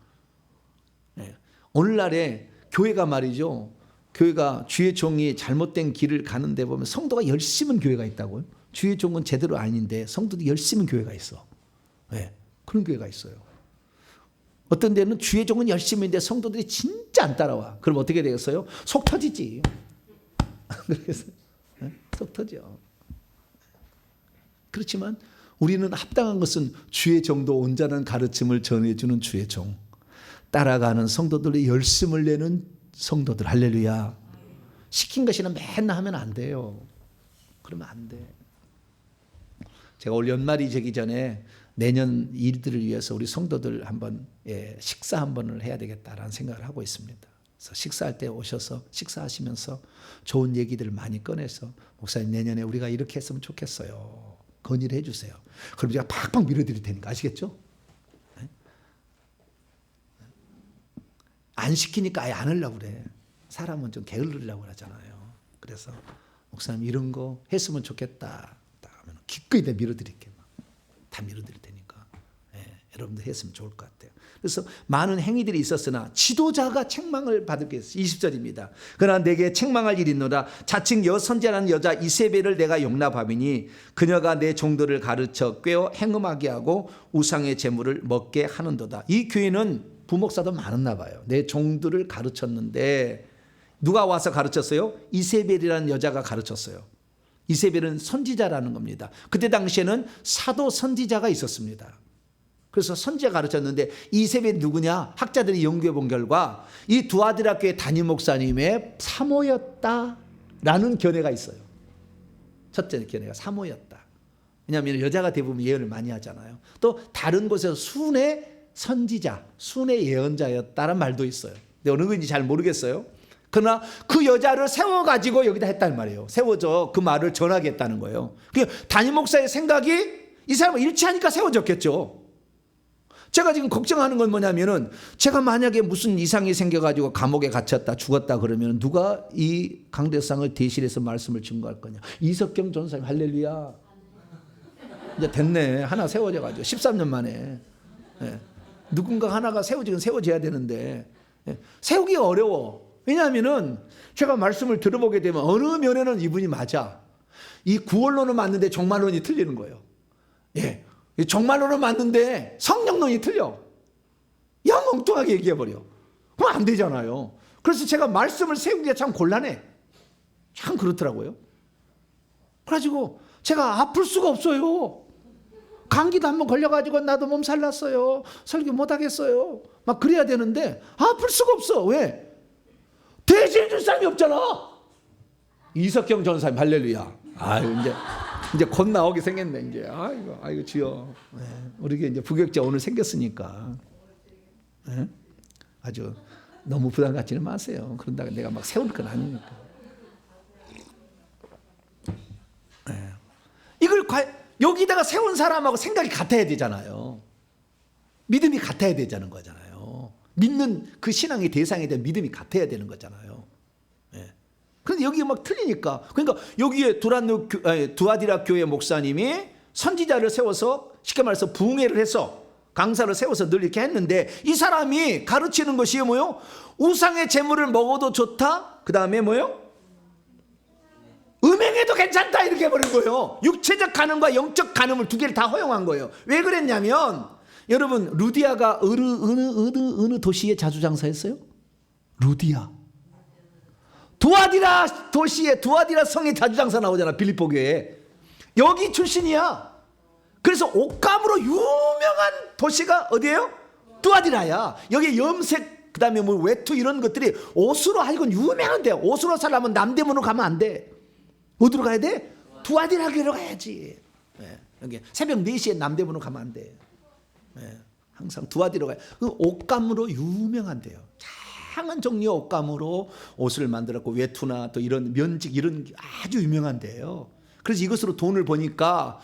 오늘날에 교회가 말이죠, 교회가 주의 종이 잘못된 길을 가는데 보면 성도가 열심은 교회가 있다고요. 주의 종은 제대로 아닌데 성도도 열심은 교회가 있어. 그런 교회가 있어요. 어떤 데는 주의 종은 열심인데 성도들이 진짜 안 따라와. 그럼 어떻게 되겠어요? 속 터지지. 그래서 속 터져. 그렇지만 우리는 합당한 것은 주의 종도 온전한 가르침을 전해주는 주의 종, 따라가는 성도들의 열심을 내는 성도들. 할렐루야. 시킨 것이나 맨날 하면 안 돼요. 그러면 안 돼. 제가 올 연말이 되기 전에 내년 일들을 위해서 우리 성도들 한번 식사 한 번을 해야 되겠다라는 생각을 하고 있습니다. 그래서 식사할 때 오셔서 식사하시면서 좋은 얘기들을 많이 꺼내서 목사님 내년에 우리가 이렇게 했으면 좋겠어요. 건의를 해주세요. 그럼 제가 팍팍 밀어드릴 테니까 아시겠죠? 안 시키니까 아예 안 하려고 그래. 사람은 좀 게을르려고 그러잖아요. 그래서 목사님 이런 거 했으면 좋겠다. 하면 기꺼이 다 밀어드릴게요. 다 밀어드릴 테니까 여러분들 했으면 좋을 것 같아요. 그래서 많은 행위들이 있었으나 지도자가 책망을 받을 게 있어요. 20절입니다. 그러나 내게 책망할 일이 있노라. 자칭 여선지라는 여자 이세벨을 내가 용납하미니 그녀가 내 종들을 가르쳐 꿰어 행음하게 하고 우상의 제물을 먹게 하는도다. 이 교회는 부목사도 많았나 봐요. 내 종들을 가르쳤는데 누가 와서 가르쳤어요? 이세벨이라는 여자가 가르쳤어요. 이세벨은 선지자라는 겁니다. 그때 당시에는 사도 선지자가 있었습니다. 그래서 선지자 가르쳤는데 이세벨이 누구냐? 학자들이 연구해 본 결과 이 두아디라 교회 담임 목사님의 사모였다라는 견해가 있어요. 첫째 견해가 사모였다. 왜냐하면 여자가 대부분 예언을 많이 하잖아요. 또 다른 곳에서 순의 선지자, 순의 예언자였다는 말도 있어요. 근데 어느 건지 잘 모르겠어요. 그러나 그 여자를 세워가지고 여기다 했단 말이에요. 세워져 그 말을 전하게 했다는 거예요. 담임 목사의 생각이 이 사람을 일치하니까 세워졌겠죠. 제가 지금 걱정하는 건 뭐냐면은 제가 만약에 무슨 이상이 생겨가지고 감옥에 갇혔다 죽었다 그러면 누가 이 강대상을 대신해서 말씀을 증거할 거냐. 이석경 전사님 할렐루야. 이제 됐네. 하나 세워져가지고 13년 만에. 누군가 하나가 세워져야 되는데 세우기가 어려워. 왜냐하면은 제가 말씀을 들어보게 되면 어느 면에는 이분이 맞아. 이 구원론은 맞는데 종말론이 틀리는 거예요. 예, 정말로는 맞는데 성령론이 틀려. 영 엉뚱하게 얘기해버려. 그럼 안 되잖아요. 그래서 제가 말씀을 세우기가 참 곤란해. 참 그렇더라고요. 그래가지고 제가 아플 수가 없어요. 감기도 한번 걸려가지고 나도 몸살 났어요. 설교 못하겠어요. 막 그래야 되는데 아플 수가 없어. 왜? 대신 줄 사람이 없잖아. 이석경 전사님 할렐루야. 아유 이제 곧 나오게 생겼네 이제. 아이고 주여. 네. 우리가 이제 부격자 오늘 생겼으니까. 네? 아주 너무 부담 갖지는 마세요. 그런다고 내가 막 세울 건 아니니까. 네. 이걸 여기다가 세운 사람하고 생각이 같아야 되잖아요. 믿음이 같아야 되자는 거잖아요. 믿는 그 신앙의 대상에 대한 믿음이 같아야 되는 거잖아요. 네. 그런데 여기 막 틀리니까. 그러니까 여기에 두아디라 교회 목사님이 선지자를 세워서 쉽게 말해서 부흥회를 해서 강사를 세워서 늘 이렇게 했는데 이 사람이 가르치는 것이 뭐요? 우상의 재물을 먹어도 좋다. 그 다음에 뭐요? 음행해도 괜찮다 이렇게 해버린 거예요. 육체적 간음과 영적 간음을 두 개를 다 허용한 거예요. 왜 그랬냐면 여러분 루디아가 어느 도시에 자주장사했어요? 루디아. 두아디라 도시에 두아디라 성에 자주장사 나오잖아. 빌립보 교회에. 여기 출신이야. 그래서 옷감으로 유명한 도시가 어디예요? 두아디라야. 여기 염색 그다음에 뭐 외투 이런 것들이 옷으로 하여금 유명한데 옷으로 살려면 남대문으로 가면 안 돼. 어디로 가야 돼? 두아디라 교회로 가야지. 네, 여기 새벽 4시에 남대문으로 가면 안 돼. 네, 항상 두아디라 가야. 그 옷감으로 유명한데요. 다양한 종류의 옷감으로 옷을 만들었고 외투나 또 이런 면직 이런 게 아주 유명한데요. 그래서 이것으로 돈을 버니까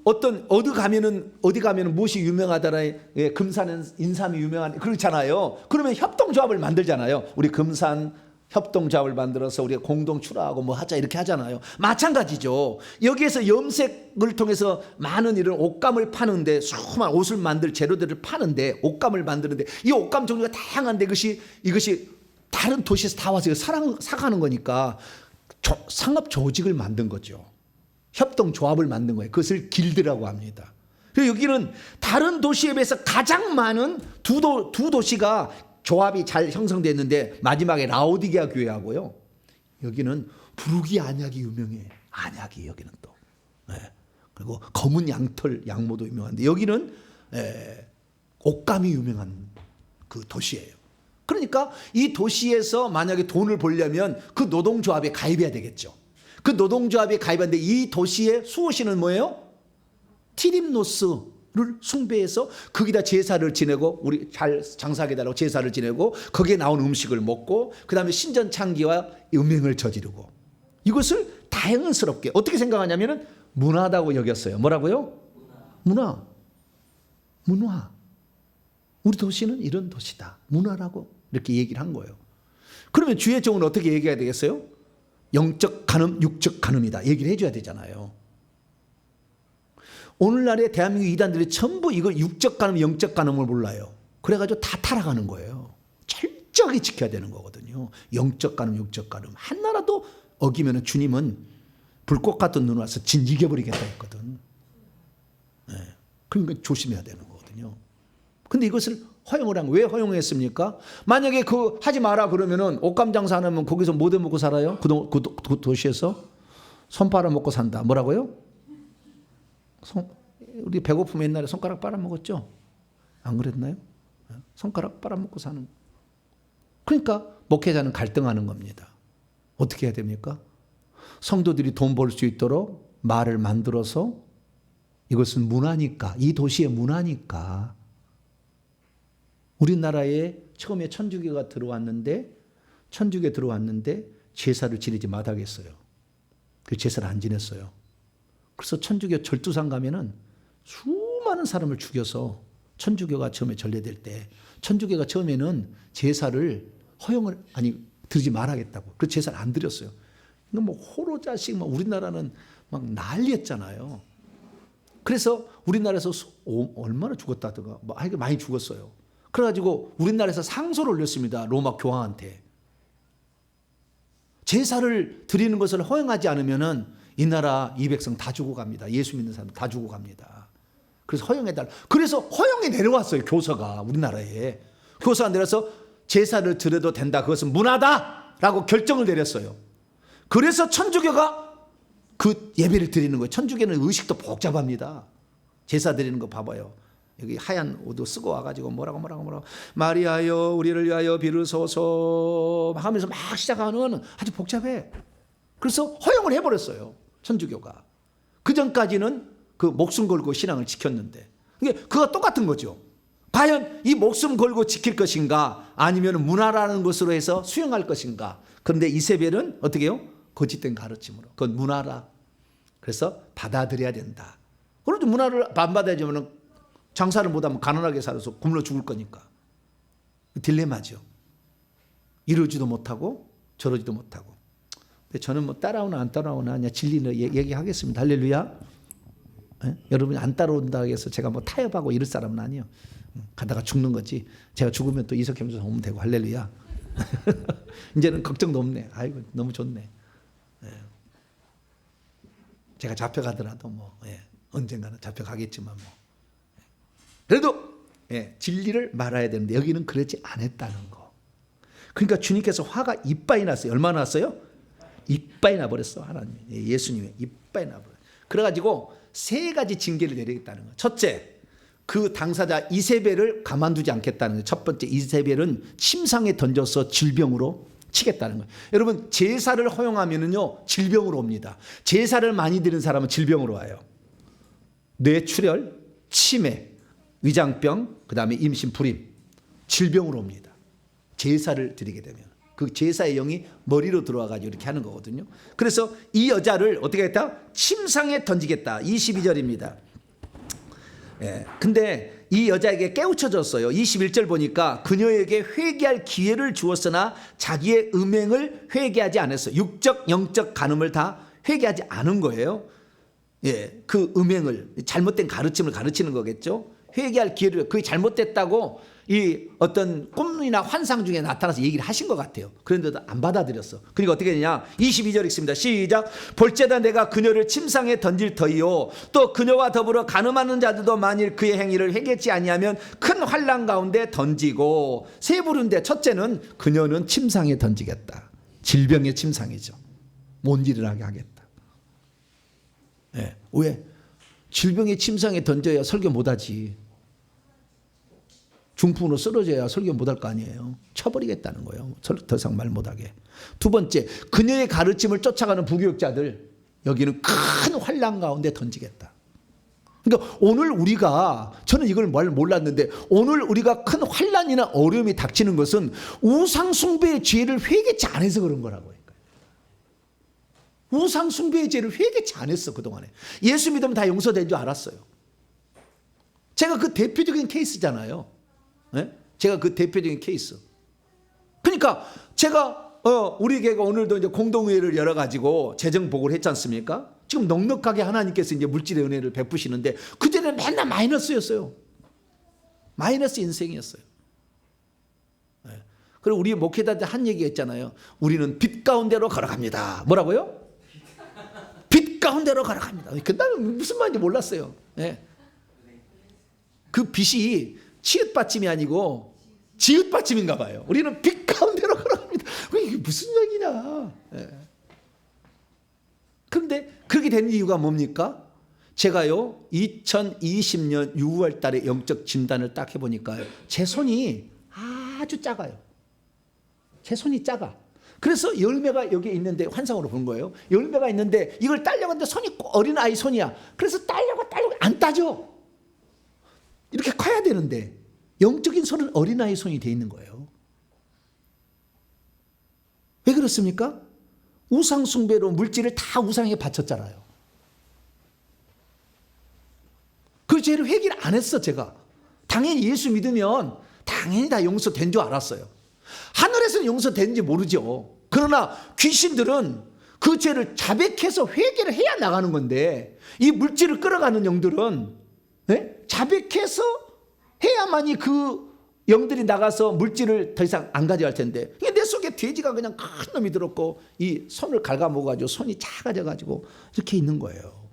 어디 가면은 무엇이 유명하더라. 예, 금산은 인삼이 유명한 그렇잖아요. 그러면 협동조합을 만들잖아요. 우리 금산 협동조합을 만들어서 우리가 공동 출하하고 뭐 하자 이렇게 하잖아요. 마찬가지죠. 여기에서 염색을 통해서 많은 이런 옷감을 파는데 수많은 옷을 만들 재료들을 파는데 옷감을 만드는데 이 옷감 종류가 다양한데 이것이 다른 도시에서 다 와서 사가는 거니까 상업 조직을 만든 거죠. 협동조합을 만든 거예요. 그것을 길드라고 합니다. 그리고 여기는 다른 도시에 비해서 가장 많은 두 도시가 조합이 잘 형성됐는데 마지막에 라오디게아 교회하고요. 여기는 부르기 안약이 유명해. 안약이 여기는 또. 네. 그리고 검은 양털 양모도 유명한데 여기는 옷감이 유명한 그 도시예요. 그러니까 이 도시에서 만약에 돈을 벌려면 그 노동조합에 가입해야 되겠죠. 그 노동조합에 가입하는데 이 도시의 수호신은 뭐예요? 티림노스를 숭배해서 거기다 제사를 지내고 우리 잘 장사하게 달라고 제사를 지내고 거기에 나온 음식을 먹고 그 다음에 신전창기와 음행을 저지르고 이것을 다양스럽게 어떻게 생각하냐면 문화다고 여겼어요. 뭐라고요? 문화. 우리 도시는 이런 도시다. 문화라고 이렇게 얘기를 한 거예요. 그러면 주의 종은 어떻게 얘기해야 되겠어요? 영적 간음, 육적 간음이다. 얘기를 해줘야 되잖아요. 오늘날의 대한민국 이단들이 전부 이거 육적 간음, 영적 간음을 몰라요. 그래가지고 다 타락하는 거예요. 철저하게 지켜야 되는 거거든요. 영적 간음, 육적 간음. 하나라도 어기면 주님은 불꽃 같은 눈을 와서 진 이겨버리겠다 했거든. 네. 그러니까 조심해야 되는 거거든요. 근데 이것을 허용을 한 왜 허용했습니까? 만약에 하지 마라 그러면은 옷감 장사 안 하면 거기서 뭐 해먹고 살아요? 그 도시에서 손 빨아먹고 산다. 뭐라고요? 우리 배고프면 옛날에 손가락 빨아먹었죠? 안 그랬나요? 손가락 빨아먹고 사는. 그러니까 목회자는 갈등하는 겁니다. 어떻게 해야 됩니까? 성도들이 돈 벌 수 있도록 말을 만들어서 이것은 문화니까 이 도시의 문화니까 우리나라에 처음에 천주교가 들어왔는데 제사를 지내지 못하겠어요. 그 제사를 안 지냈어요. 그래서 천주교 절두상 가면은 수많은 사람을 죽여서 천주교가 처음에 전래될 때 천주교가 처음에는 제사를 드리지 말아야겠다고. 그 제사를 안 드렸어요. 이거 뭐 호로자식 우리나라는 막 난리였잖아요. 그래서 우리나라에서 얼마나 죽었다더가 많이 죽었어요. 그래가지고 우리나라에서 상소를 올렸습니다. 로마 교황한테. 제사를 드리는 것을 허용하지 않으면은 이 나라 이 백성 다 죽어갑니다. 예수 믿는 사람 다 죽어갑니다. 그래서 허용해달라. 그래서 허용이 내려왔어요. 교서가 우리나라에. 교서가 내려서 제사를 드려도 된다. 그것은 문화다라고 결정을 내렸어요. 그래서 천주교가 그 예배를 드리는 거예요. 천주교는 의식도 복잡합니다. 제사 드리는 거 봐봐요. 여기 하얀 옷도 쓰고 와가지고 뭐라고 마리아여 우리를 위하여 비르소서 하면서 막 시작하는 아주 복잡해. 그래서 허용을 해버렸어요. 천주교가. 그 전까지는 그 목숨 걸고 신앙을 지켰는데 그거 똑같은 거죠. 과연 이 목숨 걸고 지킬 것인가 아니면 문화라는 것으로 해서 수용할 것인가. 그런데 이세벨은 어떻게 해요? 거짓된 가르침으로. 그건 문화라. 그래서 받아들여야 된다. 그런데 문화를 안 받아야지면 장사를 못하면 가난하게 살아서 굶어 죽을 거니까. 딜레마죠. 이러지도 못하고 저러지도 못하고. 근데 저는 뭐 따라오나 안 따라오나 그냥 진리를 얘기하겠습니다. 할렐루야. 예? 여러분이 안 따라온다 해서 제가 뭐 타협하고 이럴 사람은 아니에요. 가다가 죽는 거지. 제가 죽으면 또 이석현 오면 되고 할렐루야. 이제는 걱정도 없네. 아이고 너무 좋네. 예. 제가 잡혀가더라도 뭐 언젠가는 잡혀가겠지만 뭐 그래도 진리를 말아야 되는데 여기는 그러지 않았다는 거. 그러니까 주님께서 화가 이빠이 났어요. 얼마나 났어요? 이빠이 나버렸어. 하나님 예수님의 이빠이 나버렸어. 그래가지고 세 가지 징계를 내리겠다는 거예요. 첫째, 그 당사자 이세벨을 가만두지 않겠다는 거예요. 첫 번째, 이세벨은 침상에 던져서 질병으로 치겠다는 거예요. 여러분 제사를 허용하면은요 질병으로 옵니다. 제사를 많이 드리는 사람은 질병으로 와요. 뇌출혈, 치매, 위장병, 그 다음에 임신, 불임, 질병으로 옵니다. 제사를 드리게 되면 그 제사의 영이 머리로 들어와가지고 이렇게 하는 거거든요. 그래서 이 여자를 어떻게 했다? 침상에 던지겠다. 22절입니다. 근데 이 여자에게 깨우쳐졌어요. 21절 보니까 그녀에게 회개할 기회를 주었으나 자기의 음행을 회개하지 않았어요. 육적, 영적 간음을 다 회개하지 않은 거예요. 그 음행을 잘못된 가르침을 가르치는 거겠죠. 회개할 기회를 그게 잘못됐다고 이 어떤 꿈이나 환상 중에 나타나서 얘기를 하신 것 같아요. 그런데도 안 받아들였어. 그러니까 어떻게 되냐? 22절 읽습니다. 시작. 볼지어다 내가 그녀를 침상에 던질 터이요 또 그녀와 더불어 간음하는 자들도 만일 그의 행위를 회개치 아니하면 큰 환난 가운데 던지고 세 부른데 첫째는 그녀는 침상에 던지겠다. 질병의 침상이죠. 못 일어나게 하겠다. 왜? 질병의 침상에 던져야 설교 못하지. 중풍으로 쓰러져야 설교 못할 거 아니에요. 쳐버리겠다는 거예요. 더 이상 말 못하게. 두 번째, 그녀의 가르침을 쫓아가는 부교육자들 여기는 큰 환난 가운데 던지겠다. 그러니까 오늘 우리가 저는 이걸 몰랐는데 오늘 우리가 큰 환난이나 어려움이 닥치는 것은 우상 숭배의 죄를 회개치 않아서 그런 거라고요. 우상 숭배의 죄를 회개치 않았어 그동안에. 예수 믿으면 다 용서된 줄 알았어요. 제가 그 대표적인 케이스잖아요. 제가 그 대표적인 케이스. 그러니까 제가 우리 교회가 오늘도 이제 공동회의를 열어가지고 재정 보고를 했지 않습니까? 지금 넉넉하게 하나님께서 이제 물질의 은혜를 베푸시는데 그전에는 맨날 마이너스였어요. 마이너스 인생이었어요. 그리고 우리 목회자들 한 얘기 했잖아요. 우리는 빛 가운데로 걸어갑니다. 뭐라고요? 빛 가운데로 걸어갑니다. 그날은 무슨 말인지 몰랐어요. 그 빛이 치읓받침이 아니고 지읒받침인가 봐요. 우리는 빛 가운데로 걸어갑니다. 이게 무슨 얘기냐. 그런데 그렇게 되는 이유가 뭡니까? 제가요 2020년 6월 달에 영적 진단을 딱 해보니까 제 손이 아주 작아요. 제 손이 작아. 그래서 열매가 여기 있는데 환상으로 본 거예요. 열매가 있는데 이걸 따려고 하는데 손이 어린아이 손이야. 그래서 따려고 안 따져. 이렇게 커야 되는데 영적인 손은 어린아이 손이 돼 있는 거예요. 왜 그렇습니까? 우상 숭배로 물질을 다 우상에 바쳤잖아요. 그 죄를 회개를 안 했어 제가. 당연히 예수 믿으면 당연히 다 용서된 줄 알았어요. 하늘에서는 용서되는지 모르죠. 그러나 귀신들은 그 죄를 자백해서 회개를 해야 나가는 건데 이 물질을 끌어가는 영들은 자백해서 해야만이 그 영들이 나가서 물질을 더 이상 안 가져갈 텐데 내 속에 돼지가 그냥 큰 놈이 들었고 이 손을 갉아먹어가지고 손이 작아져가지고 이렇게 있는 거예요.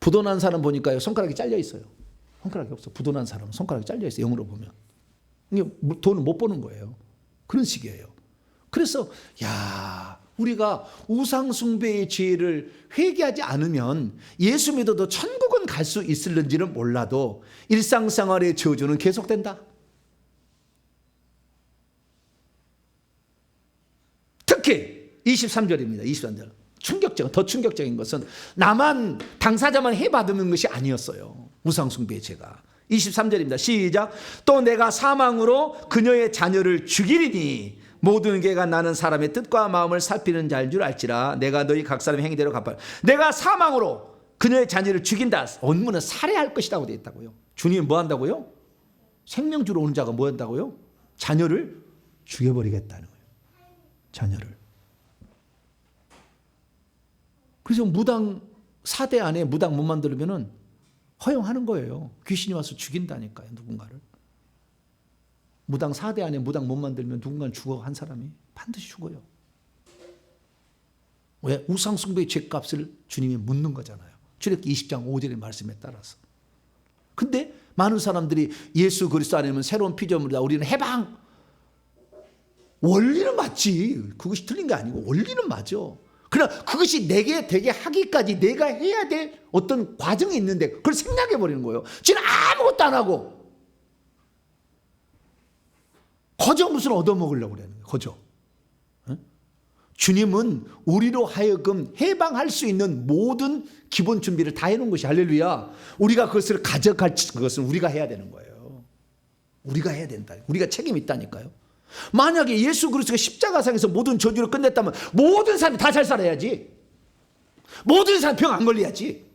부도난 사람 보니까요, 손가락이 잘려 있어요. 손가락이 없어. 부도난 사람은 손가락이 잘려 있어요. 영으로 보면. 이게 돈을 못 버는 거예요. 그런 식이에요. 그래서 우리가 우상숭배의 죄를 회개하지 않으면 예수 믿어도 천국은 갈 수 있을는지는 몰라도 일상생활의 저주는 계속된다. 특히 23절입니다. 23절. 더 충격적인 것은 나만 당사자만 해받는 것이 아니었어요. 우상숭배의 죄가. 23절입니다. 시작. 또 내가 사망으로 그녀의 자녀를 죽이리니 모든 개가 나는 사람의 뜻과 마음을 살피는 자인 줄 알지라. 내가 너희 각 사람의 행위대로 갚아. 내가 사망으로 그녀의 자녀를 죽인다. 원문은 살해할 것이라고 되어 있다고요. 주님은 뭐 한다고요? 생명 주러 오는 자가 뭐 한다고요? 자녀를 죽여버리겠다는 거예요. 자녀를. 그래서 무당 4대 안에 무당 못 만들면은 허용하는 거예요. 귀신이 와서 죽인다니까요. 누군가를. 무당 4대 안에 무당 못 만들면 누군가는 죽어. 한 사람이 반드시 죽어요. 왜? 우상숭배의 죄값을 주님이 묻는 거잖아요. 출애굽기 20장 5절의 말씀에 따라서. 근데 많은 사람들이 예수 그리스도 안에는 새로운 피조물이다. 우리는 해방. 원리는 맞지. 그것이 틀린 게 아니고 원리는 맞아. 그러나 그것이 내게 되게 하기까지 내가 해야 될 어떤 과정이 있는데 그걸 생략해 버리는 거예요. 지는 아무것도 안 하고 거저 무슨 얻어먹으려고 그러는 거예요. 거저. 주님은 우리로 하여금 해방할 수 있는 모든 기본 준비를 다 해놓은 것이 할렐루야. 우리가 그것을 가져갈 것은 우리가 해야 되는 거예요. 우리가 해야 된다. 우리가 책임이 있다니까요. 만약에 예수 그리스도가 십자가상에서 모든 저주를 끝냈다면 모든 사람이 다 잘 살아야지. 모든 사람이 병 안 걸려야지.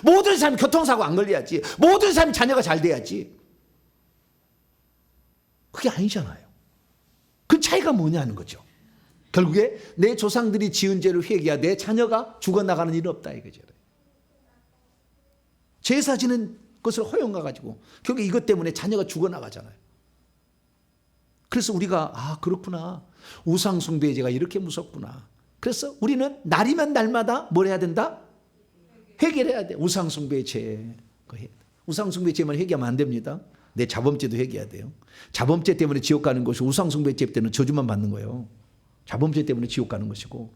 모든 사람이 교통사고 안 걸려야지. 모든 사람이 자녀가 잘 돼야지. 그게 아니잖아요. 그 차이가 뭐냐는 거죠. 결국에 내 조상들이 지은 죄를 회개하여 내 자녀가 죽어나가는 일은 없다 이거죠. 제사 지는 것을 허용해가지고 결국에 이것 때문에 자녀가 죽어나가잖아요. 그래서 우리가 그렇구나. 우상숭배의 죄가 이렇게 무섭구나. 그래서 우리는 날이면 날마다 뭘 해야 된다? 회개해야 돼. 우상숭배의 죄. 우상숭배의 죄만 회개하면 안 됩니다. 내 자범죄도 회개해야 돼요. 자범죄 때문에 지옥 가는 것이 우상숭배의 죄 때문에 저주만 받는 거예요. 자범죄 때문에 지옥 가는 것이고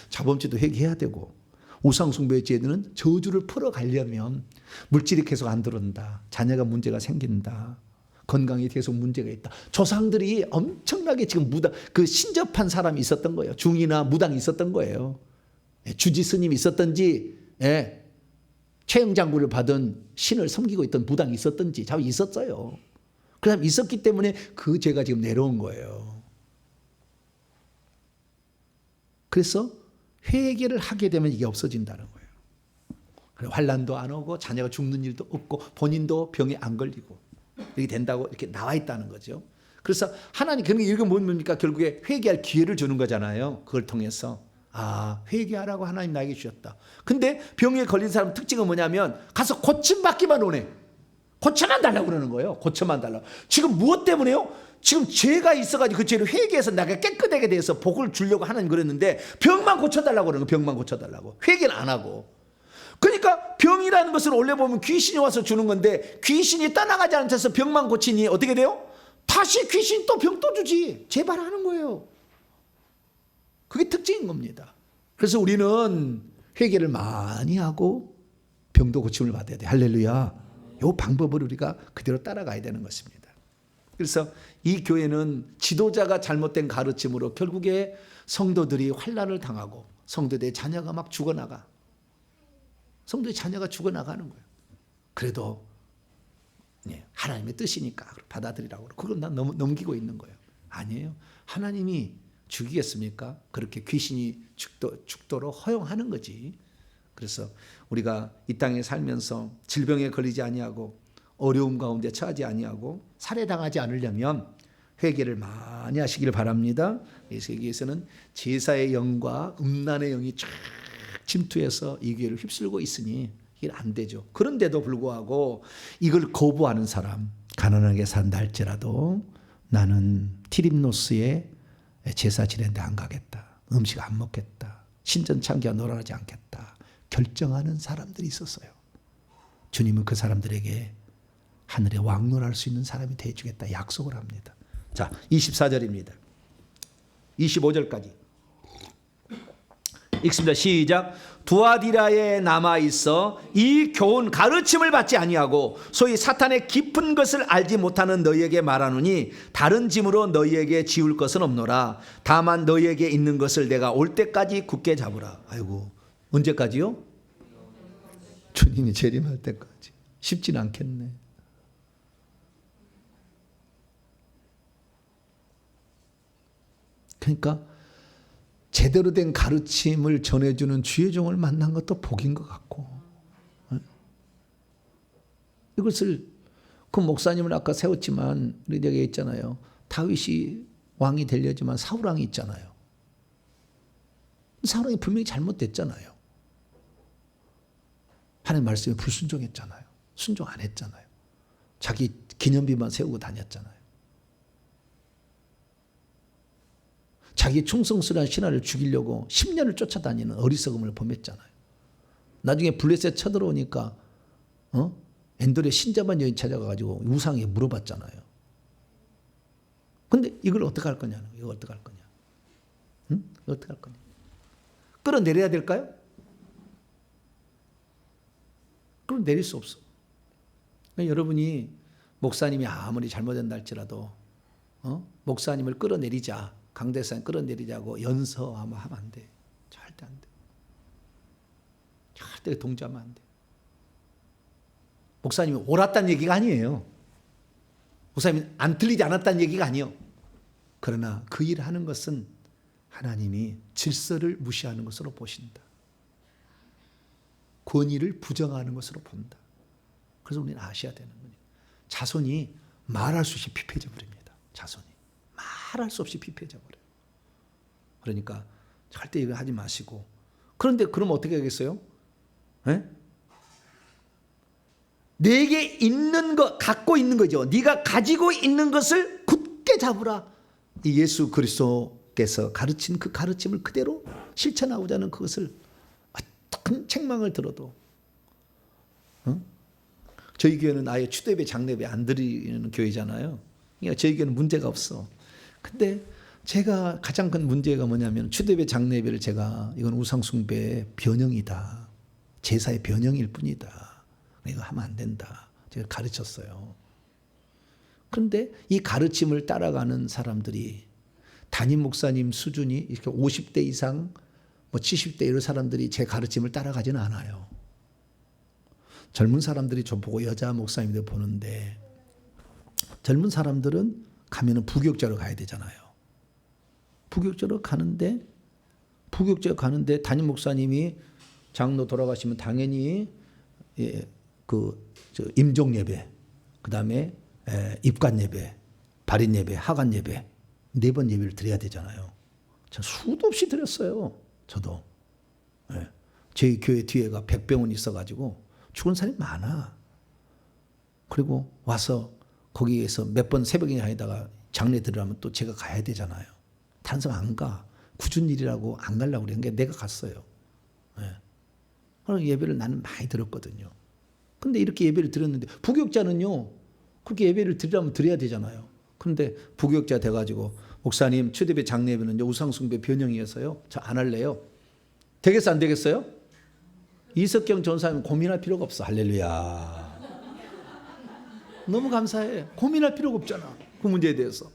자범죄도 회개해야 되고 우상숭배의 죄는 저주를 풀어가려면 물질이 계속 안 들어온다. 자녀가 문제가 생긴다. 건강에 계속 문제가 있다. 조상들이 엄청나게 지금 그 신접한 사람이 있었던 거예요. 중이나 무당이 있었던 거예요. 주지 스님이 있었던지, 최영 장구를 받은 신을 섬기고 있던 무당이 있었던지, 자 있었어요. 그 사람 있었기 때문에 그 죄가 지금 내려온 거예요. 그래서 회개를 하게 되면 이게 없어진다는 거예요. 환난도 안 오고 자녀가 죽는 일도 없고 본인도 병에 안 걸리고. 이렇게 된다고 이렇게 나와 있다는 거죠. 그래서 하나님 결국에 이게 뭡니까? 결국에 회개할 기회를 주는 거잖아요. 그걸 통해서 회개하라고 하나님 나에게 주셨다. 근데 병에 걸린 사람 특징은 뭐냐면 가서 고침받기만 오네. 고쳐만 달라고 그러는 거예요. 고쳐만 달라고. 지금 무엇 때문에요? 지금 죄가 있어가지고 그 죄를 회개해서 내가 깨끗하게 돼서 복을 주려고 하나님 그랬는데 병만 고쳐달라고 그러는 거예요. 병만 고쳐달라고. 회개는 안 하고. 그러니까 병이라는 것을 원래 보면 귀신이 와서 주는 건데 귀신이 떠나가지 않은 채서 병만 고치니 어떻게 돼요? 다시 귀신 또 병 또 주지. 재발하는 거예요. 그게 특징인 겁니다. 그래서 우리는 회개를 많이 하고 병도 고침을 받아야 돼. 할렐루야. 이 방법을 우리가 그대로 따라가야 되는 것입니다. 그래서 이 교회는 지도자가 잘못된 가르침으로 결국에 성도들이 환난을 당하고 성도들의 자녀가 막 죽어나가. 성도의 자녀가 죽어나가는 거예요. 그래도 하나님의 뜻이니까 받아들이라고 그걸 난 넘기고 있는 거예요. 아니에요. 하나님이 죽이겠습니까? 그렇게 귀신이 죽도록 허용하는 거지. 그래서 우리가 이 땅에 살면서 질병에 걸리지 아니하고 어려움 가운데 처하지 아니하고 살해당하지 않으려면 회개를 많이 하시길 바랍니다. 이 세계에서는 제사의 영과 음란의 영이 쫙 침투해서 이 교회를 휩쓸고 있으니 이게 안 되죠. 그런데도 불구하고 이걸 거부하는 사람, 가난하게 산다 할지라도 나는 티립노스의 제사 지내는데 안 가겠다. 음식 안 먹겠다. 신전창기와 놀아나지 않겠다. 결정하는 사람들이 있었어요. 주님은 그 사람들에게 하늘에 왕노할 수 있는 사람이 되어주겠다 약속을 합니다. 자, 24절입니다. 25절까지 읽습니다. 시작. 두아디라에 남아 있어 이 교훈 가르침을 받지 아니하고 소위 사탄의 깊은 것을 알지 못하는 너희에게 말하노니 다른 짐으로 너희에게 지울 것은 없노라. 다만 너희에게 있는 것을 내가 올 때까지 굳게 잡으라. 아이고, 언제까지요? 주님이 재림할 때까지. 쉽진 않겠네. 그러니까 제대로 된 가르침을 전해주는 주의 종을 만난 것도 복인 것 같고, 이것을 그 목사님을 아까 세웠지만 우리 여기 있잖아요. 다윗이 왕이 되려지만 사울 왕이 있잖아요. 사울 왕이 분명히 잘못됐잖아요. 하나님 말씀에 불순종했잖아요. 순종 안 했잖아요. 자기 기념비만 세우고 다녔잖아요. 자기 충성스러운 신하를 죽이려고 10년을 쫓아다니는 어리석음을 범했잖아요. 나중에 블레셋 쳐들어오니까 엔돌의 신자만 여인 찾아가가지고 우상에게 물어봤잖아요. 근데 이걸 어떻게 할 거냐? 이거 어떻게 할 거냐? 응? 이거 어떻게 할 거냐? 끌어내려야 될까요? 끌어내릴 수 없어. 그러니까 여러분이 목사님이 아무리 잘못된다 할지라도 목사님을 끌어내리자, 강대상 끌어내리자고 연서하면 하면 안 돼. 절대 안 돼. 절대 동조하면 안 돼. 목사님이 옳았다는 얘기가 아니에요. 목사님이 안 틀리지 않았다는 얘기가 아니에요. 그러나 그 일을 하는 것은 하나님이 질서를 무시하는 것으로 보신다. 권위를 부정하는 것으로 본다. 그래서 우리는 아셔야 되는 거예요. 자손이 말할 수 없이 피폐해져 버립니다. 자손이 말할 수 없이 피폐해져 버려요. 그러니까 절대 이거 하지 마시고. 그런데 그럼 어떻게 하겠어요? 에? 내게 있는 것, 갖고 있는 거죠. 네가 가지고 있는 것을 굳게 잡으라. 이 예수 그리스도께서 가르친 그 가르침을 그대로 실천하고자 하는 그것을 어떤 책망을 들어도 저희 교회는 아예 추대배 장례배 안 드리는 교회잖아요. 그러니까 저희 교회는 문제가 없어. 근데 제가 가장 큰 문제가 뭐냐면 추대배 장례배를 제가 이건 우상숭배의 변형이다. 제사의 변형일 뿐이다. 이거 하면 안 된다. 제가 가르쳤어요. 그런데 이 가르침을 따라가는 사람들이 담임 목사님 수준이 이렇게 50대 이상, 뭐 70대 이런 사람들이 제 가르침을 따라가지는 않아요. 젊은 사람들이 저 보고 여자 목사님들 보는데 젊은 사람들은 가면은 부교육자로 가야 되잖아요. 부교육자로 가는데 담임 목사님이 장로 돌아가시면 당연히 임종 예배, 그 다음에 입관 예배, 발인 예배, 하관 예배 4번 예배를 드려야 되잖아요. 저 수도 없이 드렸어요. 저도. 저희 교회 뒤에가 백병원이 있어가지고 죽은 사람이 많아. 그리고 와서 거기에서 몇 번 새벽에 다니다가 장례 들으려면 또 제가 가야 되잖아요. 다른 사람 안 가. 굳은 일이라고 안 가려고 그러는 게 내가 갔어요. 그래서 예배를 나는 많이 들었거든요. 근데 이렇게 예배를 드렸는데 부교육자는요. 그렇게 예배를 드리려면 드려야 되잖아요. 근데 부교육자 돼가지고 목사님 추대배 장례배는 우상숭배 변형이어서요. 저 안 할래요. 되겠어 안 되겠어요? 이석경 전사님 고민할 필요가 없어. 할렐루야. 너무 감사해. 고민할 필요가 없잖아. 그 문제에 대해서.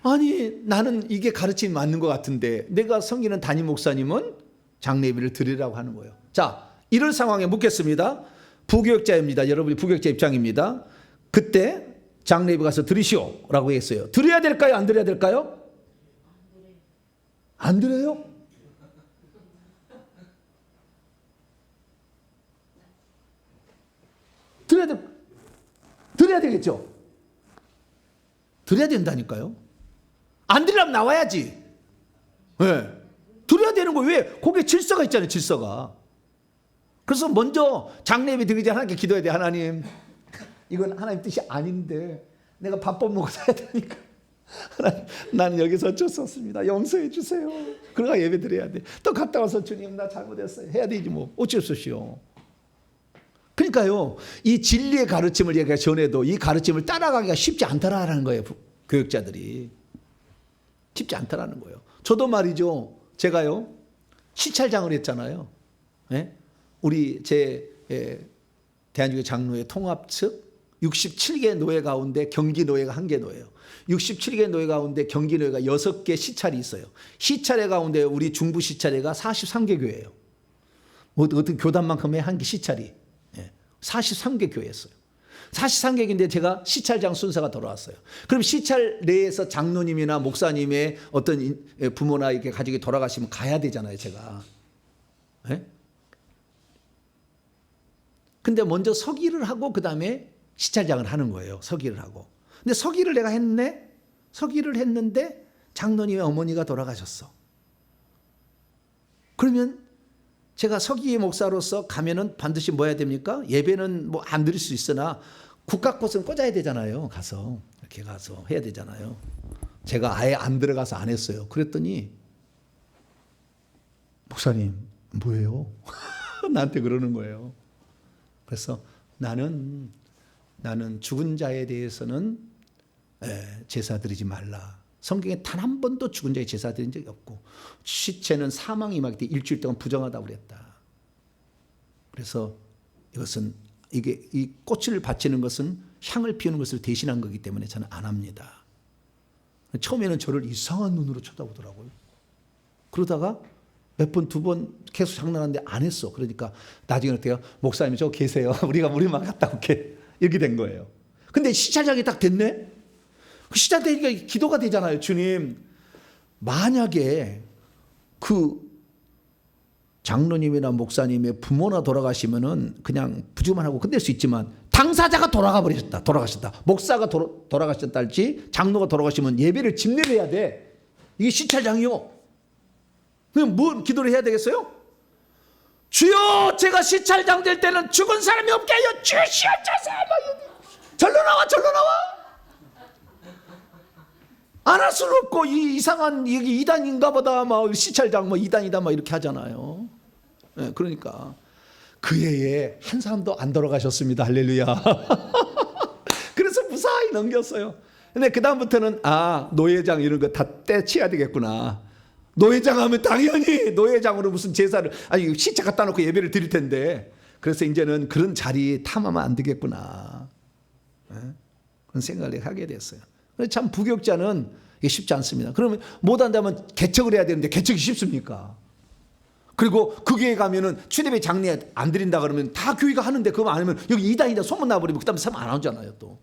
아니 나는 이게 가르침이 맞는 것 같은데 내가 섬기는 담임 목사님은 장례비를 드리라고 하는 거예요. 자, 이런 상황에 묻겠습니다. 부교육자입니다. 여러분이 부교육자 입장입니다. 그때 장례비 가서 드리시오 라고 했어요. 드려야 될까요? 안 드려야 될까요? 안 드려요? 드려야 되겠죠? 드려야 된다니까요. 안 드리려면 나와야지. 네. 드려야 되는 거예요. 왜? 거기에 질서가 있잖아요. 질서가. 그래서 먼저 장례비 드리기 전에 하나님께 기도해야 돼. 하나님, 이건 하나님 뜻이 아닌데 내가 밥밥 먹고 사야 되니까 나는 여기서 어쩔 수 없습니다. 용서해 주세요. 그러가 예배 드려야 돼. 또 갔다 와서 주님 나 잘못했어요. 해야 되지 뭐. 어쩔 수 없이요. 그러니까요. 이 진리의 가르침을 얘가 전해도 이 가르침을 따라가기가 쉽지 않더라라는 거예요. 교육자들이. 쉽지 않더라는 거예요. 저도 말이죠. 제가요. 시찰장을 했잖아요. 예? 우리 대한민국 장로회 통합 측 67개 노예 가운데 경기 노예가 1개 노예예요. 67개 노예 가운데 경기 노예가 6개 시찰이 있어요. 시찰회 가운데 우리 중부 시찰회가 43개 교회예요. 뭐 어떤 교단만큼의 한 개 시찰이 43개 교회였어요. 43개인데 제가 시찰장 순서가 돌아왔어요. 그럼 시찰 내에서 장로님이나 목사님의 어떤 부모나 이렇게 가족이 돌아가시면 가야 되잖아요, 제가. 네? 근데 먼저 서기를 하고 그다음에 시찰장을 하는 거예요. 서기를 하고. 근데 서기를 내가 했네. 서기를 했는데 장로님의 어머니가 돌아가셨어. 그러면 제가 서기 목사로서 가면은 반드시 뭐 해야 됩니까? 예배는 뭐 안 드릴 수 있으나 국가꽃은 꽂아야 되잖아요. 가서 이렇게 가서 해야 되잖아요. 제가 아예 안 들어가서 안 했어요. 그랬더니 목사님 뭐예요? 나한테 그러는 거예요. 그래서 나는 죽은 자에 대해서는 제사 드리지 말라. 성경에 단 한 번도 죽은 자에 제사 드린 적이 없고 시체는 사망이 임하기 때 일주일 동안 부정하다고 그랬다. 그래서 이것은 이 꽃을 바치는 것은 향을 피우는 것을 대신한 거기 때문에 저는 안 합니다. 처음에는 저를 이상한 눈으로 쳐다보더라고요. 그러다가 몇 번, 2번 계속 장난하는데 안 했어. 그러니까 나중에 어때요? 목사님 저 계세요. 우리만 갔다 올게. 이렇게 된 거예요. 근데 시찰장이 딱 됐네? 그 시찰되니까 기도가 되잖아요. 주님, 만약에 그 장로님이나 목사님의 부모나 돌아가시면은 그냥 부주만 하고 끝낼 수 있지만 당사자가 돌아가셨다. 목사가 돌아가셨다 할지 장로가 돌아가시면 예배를 집례해야 돼. 이게 시찰장이요. 그럼 뭐 기도를 해야 되겠어요? 주여, 제가 시찰장 될 때는 죽은 사람이 없게 하여 주시옵소서. 절로 나와. 안 할 수는 없고 이상한 이게 이단인가 보다 막 시찰장 뭐 이단이다 막 이렇게 하잖아요. 네, 그러니까 그 해에 한 사람도 안 돌아가셨습니다. 할렐루야. 그래서 무사히 넘겼어요. 근데 그 다음부터는 노예장 이런 거 다 떼치야 되겠구나. 노예장 하면 당연히 노예장으로 무슨 제사를 시체 갖다 놓고 예배를 드릴 텐데 그래서 이제는 그런 자리 탐하면 안 되겠구나. 네? 그런 생각을 하게 됐어요. 참 부교육자는 이게 쉽지 않습니다. 그러면 못한다면 개척을 해야 되는데 개척이 쉽습니까? 그리고 그 교회 가면은 추대배 장례 안 드린다 그러면 다 교회가 하는데 그거 안 하면 여기 이단이다 소문 나버리면 그 다음에 사람 안 하잖아요. 또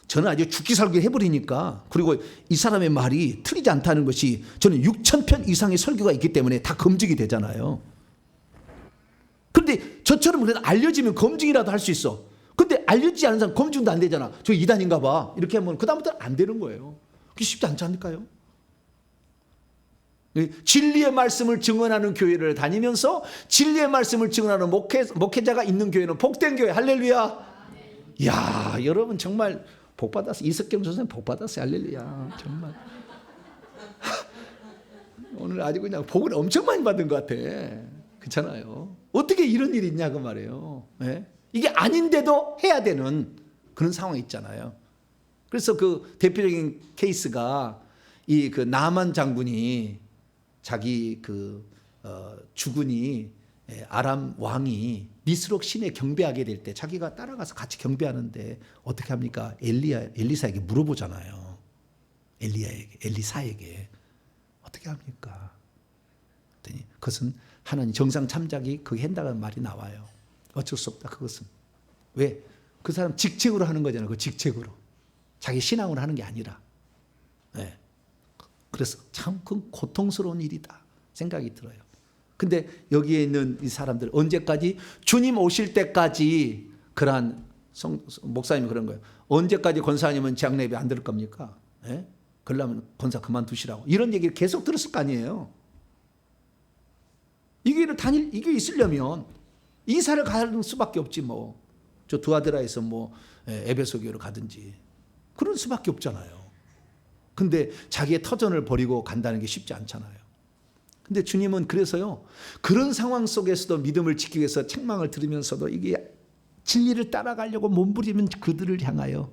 저는 아주 죽기 살기 해버리니까 그리고 이 사람의 말이 틀리지 않다는 것이 저는 6,000편 이상의 설교가 있기 때문에 다 검증이 되잖아요. 그런데 저처럼 그래도 알려지면 검증이라도 할 수 있어. 근데 알려지지 않은 사람 검증도 안 되잖아. 저 이단인가 봐. 이렇게 하면 그다음부터는 안 되는 거예요. 그게 쉽지 않지 않을까요? 진리의 말씀을 증언하는 교회를 다니면서 진리의 말씀을 증언하는 목회자가 있는 교회는 복된 교회. 할렐루야. 이야, 여러분 정말 복 받았어요. 이석경 선생님 복 받았어요. 할렐루야. 정말. 오늘 아주 그냥 복을 엄청 많이 받은 것 같아. 그렇잖아요. 어떻게 이런 일이 있냐 그 말이에요. 네? 이게 아닌데도 해야 되는 그런 상황이 있잖아요. 그래서 그 대표적인 케이스가 이 그 나만 장군이 자기 그 주군이 아람 왕이 니스록 신에 경배하게 될 때 자기가 따라가서 같이 경배하는데 어떻게 합니까? 엘리사에게 물어보잖아요. 엘리사에게 어떻게 합니까? 그랬더니 그것은 하나님 정상 참작이 그게 한다는 말이 나와요. 어쩔 수 없다. 그것은 왜? 그 사람 직책으로 하는 거잖아요. 그 직책으로 자기 신앙으로 하는 게 아니라. 네. 그래서 참 그 고통스러운 일이다 생각이 들어요. 근데 여기에 있는 이 사람들 언제까지 주님 오실 때까지 그러한 목사님이 그런 거예요. 언제까지 권사님은 장례 예배 안 들을 겁니까? 예? 그러려면 권사 그만두시라고 이런 얘기를 계속 들었을 거 아니에요. 이 교회 있으려면 이사를 가는 수밖에 없지 뭐. 저 두아드라에서 뭐 에베소 교회로 가든지 그런 수밖에 없잖아요. 근데 자기의 터전을 버리고 간다는 게 쉽지 않잖아요. 근데 주님은 그래서요, 그런 상황 속에서도 믿음을 지키기 위해서 책망을 들으면서도 이게 진리를 따라가려고 몸부리면 그들을 향하여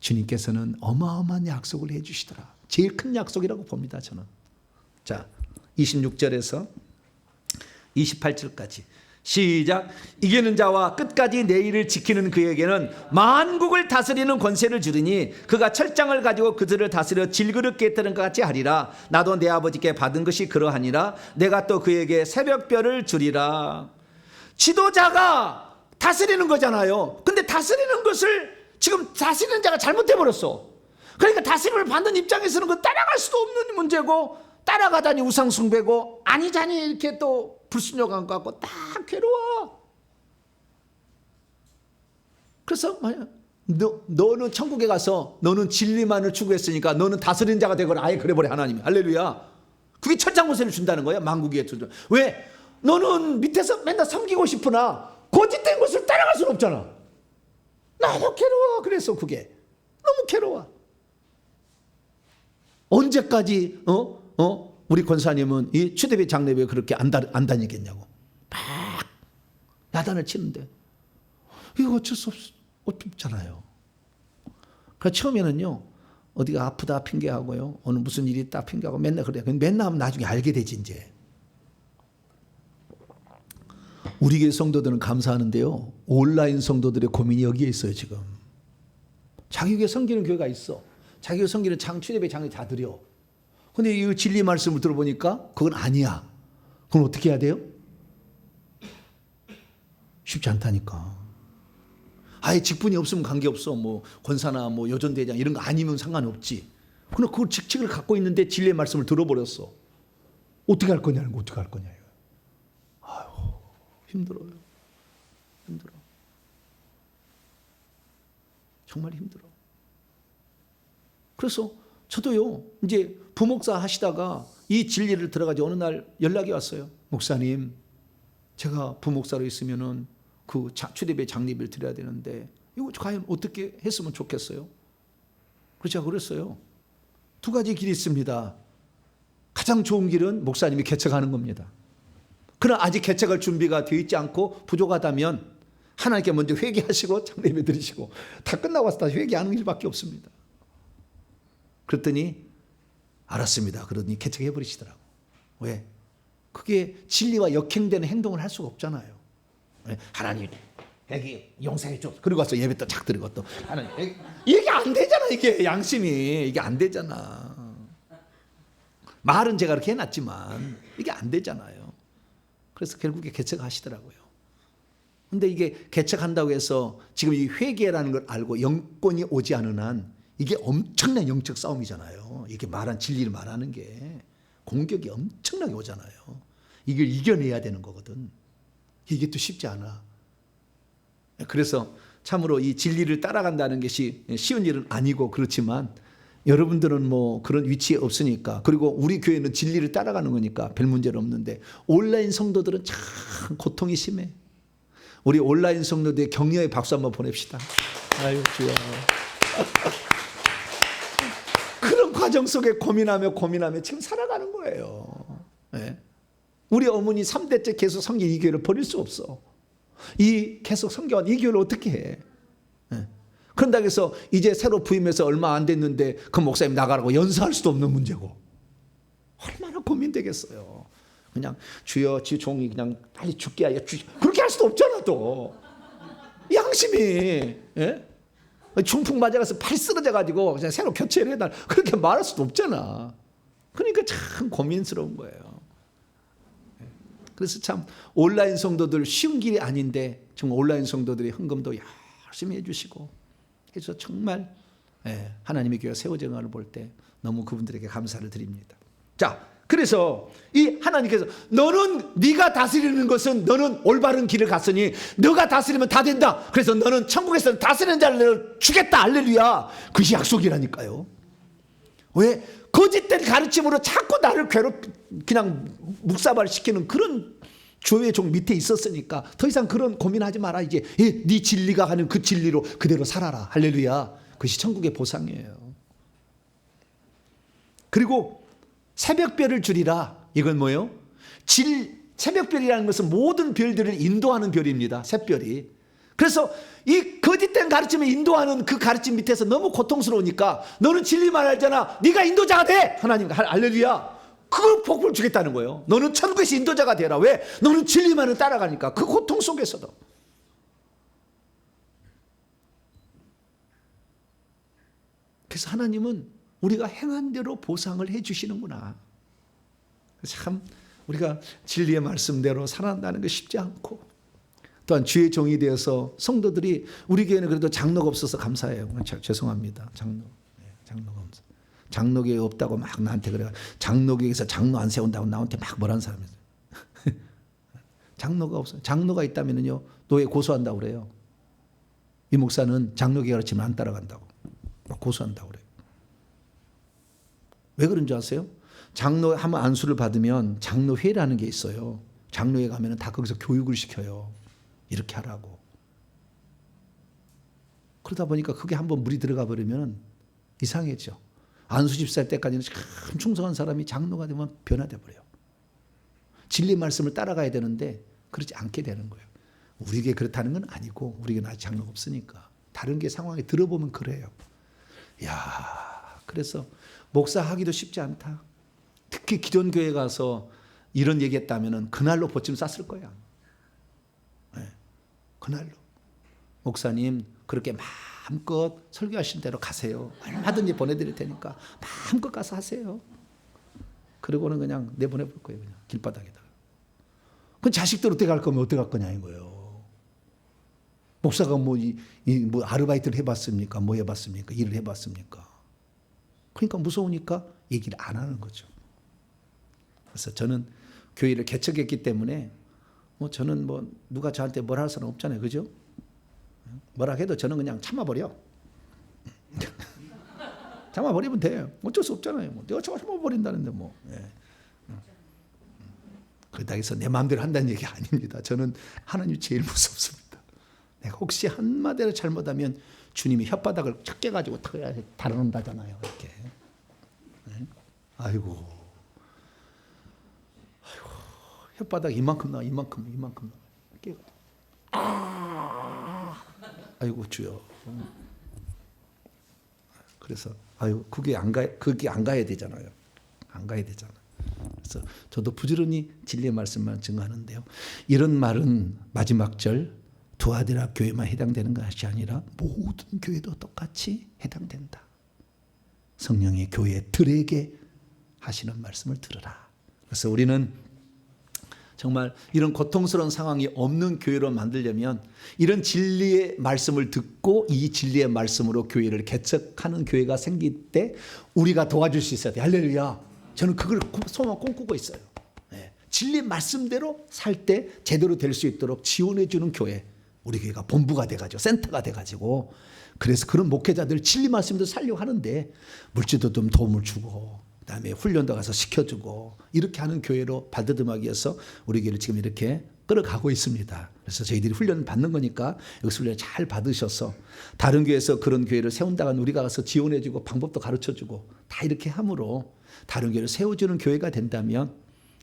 주님께서는 어마어마한 약속을 해주시더라. 제일 큰 약속이라고 봅니다, 저는. 자, 26절에서 28절까지 시작. 이기는 자와 끝까지 내 일을 지키는 그에게는 만국을 다스리는 권세를 주리니 그가 철장을 가지고 그들을 다스려 질그릇 깨뜨린 것 같이 하리라. 나도 내 아버지께 받은 것이 그러하니라. 내가 또 그에게 새벽별을 주리라. 지도자가 다스리는 거잖아요. 근데 다스리는 것을 지금 다스리는 자가 잘못해버렸어. 그러니까 다스림을 받는 입장에서는 그 따라갈 수도 없는 문제고, 따라가다니 우상숭배고, 아니자니 이렇게 또 불순종한 것 같고, 딱 괴로워. 그래서 너는 천국에 가서 너는 진리만을 추구했으니까 너는 다스리는 자가 되거라. 아예 그래버려, 하나님이. 할렐루야. 그게 천장권세를 준다는 거야, 만국에. 왜? 너는 밑에서 맨날 섬기고 싶으나 거짓된 것을 따라갈 수는 없잖아. 너무 괴로워. 그래서 그게 너무 괴로워. 언제까지 우리 권사님은 이 추대비 장례에 그렇게 안 다니겠냐고 막 야단을 치는데, 이거 어쩔 수 없잖아요. 그래서 처음에는요, 어디가 아프다 핑계하고요, 어느 무슨 일이 있다 핑계하고 맨날 그래요. 맨날 하면 나중에 알게 되지. 이제 우리 교회 성도들은 감사하는데요, 온라인 성도들의 고민이 여기에 있어요. 지금 자기 교회 섬기는 교회가 있어. 자기 교회 섬기는 추대배 장례 다 드려. 근데 이 진리 말씀을 들어보니까 그건 아니야. 그럼 어떻게 해야 돼요? 쉽지 않다니까. 아예 직분이 없으면 관계없어. 뭐 권사나 뭐 여전대장 이런 거 아니면 상관없지. 그러나 그 직책을 갖고 있는데 진리의 말씀을 들어버렸어. 어떻게 할 거냐는 거, 어떻게 할 거냐. 아유, 힘들어요. 힘들어. 정말 힘들어. 그래서 저도요, 이제 부목사 하시다가 이 진리를 들어가지 어느 날 연락이 왔어요. 목사님, 제가 부목사로 있으면은 그 추대배 장례비를 드려야 되는데 이거 과연 어떻게 했으면 좋겠어요? 그래서 제가 그랬어요. 두 가지 길이 있습니다. 가장 좋은 길은 목사님이 개척하는 겁니다. 그러나 아직 개척할 준비가 되어 있지 않고 부족하다면 하나님께 먼저 회개하시고 장례비 드리시고, 다 끝나고 와서 다시 회개하는 일밖에 없습니다. 그랬더니 알았습니다. 그러더니 개척해버리시더라고. 왜? 그게 진리와 역행되는 행동을 할 수가 없잖아요. 하나님 회개 용서해 줘. 그리고 와서 예배 또 착 드리고 또 하나님 이게 안 되잖아. 이게 양심이 이게 안 되잖아. 말은 제가 그렇게 해놨지만 이게 안 되잖아요. 그래서 결국에 개척하시더라고요. 근데 이게 개척한다고 해서 지금 이 회개라는 걸 알고 영권이 오지 않은 한 이게 엄청난 영적 싸움이잖아요. 이게 진리를 말하는 게 공격이 엄청나게 오잖아요. 이걸 이겨내야 되는 거거든. 이게 또 쉽지 않아. 그래서 참으로 이 진리를 따라간다는 것이 쉬운 일은 아니고, 그렇지만 여러분들은 뭐 그런 위치에 없으니까, 그리고 우리 교회는 진리를 따라가는 거니까 별 문제는 없는데, 온라인 성도들은 참 고통이 심해. 우리 온라인 성도들의 격려의 박수 한번 보냅시다. 아유 주여. 그런 과정 속에 고민하며 지금 살아가는 거예요. 네. 우리 어머니 3대째 계속 섬긴 이 교회를 버릴 수 없어. 계속 섬겨온 이 교회를 어떻게 해? 네. 그런다고 해서 이제 새로 부임해서 얼마 안 됐는데 그 목사님 나가라고 연사할 수도 없는 문제고, 얼마나 고민되겠어요. 그냥 주여 지 종이 그냥 빨리 죽게 하여 주시오, 그렇게 할 수도 없잖아. 또 양심이, 예? 중풍 맞아가서 팔이 쓰러져가지고 그냥 새로 교체를 해달라, 그렇게 말할 수도 없잖아. 그러니까 참 고민스러운 거예요. 그래서 참 온라인 성도들 쉬운 길이 아닌데, 정말 온라인 성도들이 헌금도 열심히 해주시고 해서 정말 하나님의 교회가 세워진 것을 볼 때 너무 그분들에게 감사를 드립니다. 자, 그래서 이 하나님께서 너는 네가 다스리는 것은 너는 올바른 길을 갔으니 너가 다스리면 다 된다. 그래서 너는 천국에서 다스리는 자를 주겠다. 할렐루야. 그것이 약속이라니까요. 왜? 거짓된 가르침으로 자꾸 나를 그냥 묵사발시키는 그런 조의 종 밑에 있었으니까 더 이상 그런 고민하지 마라. 이제 네 진리가 하는 그 진리로 그대로 살아라. 할렐루야. 그것이 천국의 보상이에요. 그리고 새벽별을 줄이라. 이건 뭐예요? 새벽별이라는 것은 모든 별들을 인도하는 별입니다. 새별이. 그래서 이 거짓된 가르침을 인도하는 그 가르침 밑에서 너무 고통스러우니까 너는 진리만 알잖아. 네가 인도자가 돼. 하나님 할렐루야. 그걸 복을 주겠다는 거예요. 너는 천국에서 인도자가 되라. 왜? 너는 진리만을 따라가니까. 그 고통 속에서도. 그래서 하나님은 우리가 행한 대로 보상을 해 주시는구나. 참 우리가 진리의 말씀대로 살아간다는 게 쉽지 않고, 또한 주의 종이 되어서 성도들이, 우리 교회는 그래도 장로가 없어서 감사해요. 죄송합니다. 장로가 없어. 장로교회 없다고 막 나한테 그래. 장로교회에서 장로 안 세운다고 나한테 막 뭐라는 사람이에요. 장로가 없어요. 장로가 있다면요 노예 고소한다고 그래요. 이 목사는 장로교회 가르치면 안 따라간다고 고소한다고 그래요. 왜 그런 줄 아세요? 장로 한번 안수를 받으면 장로회라는 게 있어요. 장로회 가면 다 거기서 교육을 시켜요. 이렇게 하라고. 그러다 보니까 그게 한번 물이 들어가 버리면 이상해져. 안수 집사할 때까지는 참 충성한 사람이 장로가 되면 변화돼 버려요. 진리 말씀을 따라가야 되는데 그렇지 않게 되는 거예요. 우리에게 그렇다는 건 아니고, 우리에게는 아직 장로가 없으니까. 다른 게 상황에 들어보면 그래요. 그래서 목사하기도 쉽지 않다. 특히 기존 교회 가서 이런 얘기했다면 그날로 보침 쌌을 거야. 네, 그날로. 목사님 그렇게 마음껏 설교하신 대로 가세요. 얼마든지 보내드릴 테니까 마음껏 가서 하세요. 그리고는 그냥 내보내볼 거예요. 그냥 길바닥에다가. 그 자식들 어떻게 할 거면 어떻게 할 거냐 이거예요. 목사가 뭐 아르바이트를 해봤습니까? 뭐 해봤습니까? 일을 해봤습니까? 그러니까 무서우니까 얘기를 안 하는 거죠. 그래서 저는 교회를 개척했기 때문에 저는 누가 저한테 뭐라 할 사람 없잖아요. 그죠? 뭐라 해도 저는 그냥 참아버려. 참아버리면 돼요. 어쩔 수 없잖아요. 내가 참아버린다는데 뭐. 그렇다고 해서 내 마음대로 한다는 얘기 아닙니다. 저는 하나님이 제일 무섭습니다. 내가 혹시 한마디로 잘못하면 주님이 혓바닥을 착 깨가지고 다룬다잖아요. 이렇게. 아이고, 혓바닥 이만큼 나와, 이만큼 나와. 아이고 주여. 그래서 그게 안 가야 되잖아요. 안 가야 되잖아. 그래서 저도 부지런히 진리의 말씀만 증거하는데요. 이런 말은 마지막 절 두아디라 교회만 해당되는 것이 아니라 모든 교회도 똑같이 해당된다. 성령의 교회들에게 하시는 말씀을 들으라. 그래서 우리는 정말 이런 고통스러운 상황이 없는 교회로 만들려면 이런 진리의 말씀을 듣고 이 진리의 말씀으로 교회를 개척하는 교회가 생길 때 우리가 도와줄 수 있어야 돼. 할렐루야. 저는 그걸 소망 꿈꾸고 있어요. 진리 말씀대로 살 때 제대로 될 수 있도록 지원해 주는 교회. 우리 교회가 본부가 돼가지고 센터가 돼가지고, 그래서 그런 목회자들 진리 말씀도 살려고 하는데 물질도 좀 도움을 주고 그다음에 훈련도 가서 시켜주고 이렇게 하는 교회로 발돋움하기 위해서 우리 교회를 지금 이렇게 끌어가고 있습니다. 그래서 저희들이 훈련을 받는 거니까 여기서 훈련을 잘 받으셔서 다른 교회에서 그런 교회를 세운다간 우리가 가서 지원해주고 방법도 가르쳐주고 다 이렇게 함으로 다른 교회를 세워주는 교회가 된다면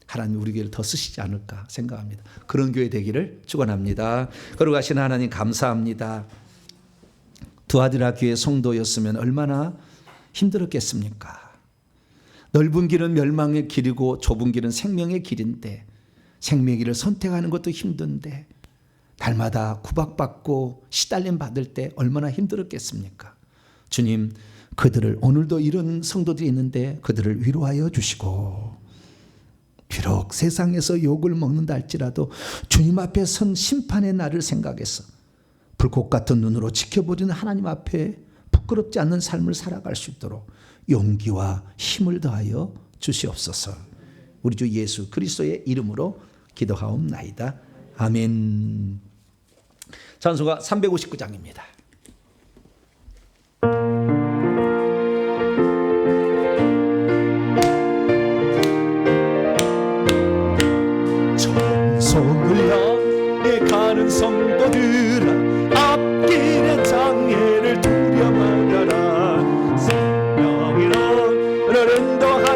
하나님 우리 교회를 더 쓰시지 않을까 생각합니다. 그런 교회 되기를 축원합니다. 거룩하신 하나님 감사합니다. 두아디라 교회 성도였으면 얼마나 힘들었겠습니까? 넓은 길은 멸망의 길이고 좁은 길은 생명의 길인데 생명의 길을 선택하는 것도 힘든데 날마다 구박받고 시달림 받을 때 얼마나 힘들었겠습니까? 주님, 그들을 오늘도 이런 성도들이 있는데 그들을 위로하여 주시고, 비록 세상에서 욕을 먹는다 할지라도 주님 앞에 선 심판의 날을 생각해서 불꽃 같은 눈으로 지켜보는 하나님 앞에 부끄럽지 않는 삶을 살아갈 수 있도록 용기와 힘을 더하여 주시옵소서. 우리 주 예수 그리스도의 이름으로 기도하옵나이다. 아멘. 찬송가 359장입니다. 손을 향해 가는 성도들아, 앞길의 장애를 두려 말아라. 생명이란 너를 인도하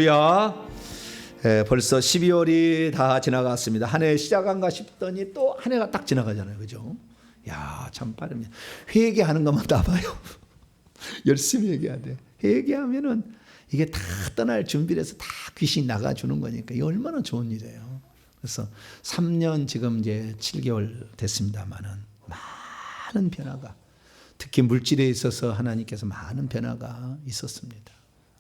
할렐루야. 벌써 12월이 다 지나갔습니다. 한 해 시작한가 싶더니 또 한 해가 딱 지나가잖아요. 그죠? 야, 참 빠릅니다. 회개하는 것만 다 봐요. 열심히 회개해야 돼. 회개하면은 이게 다 떠날 준비를 해서 다 귀신이 나가주는 거니까 이게 얼마나 좋은 일이에요. 그래서 3년 지금 이제 7개월 됐습니다만은 많은 변화가, 특히 물질에 있어서 하나님께서 많은 변화가 있었습니다.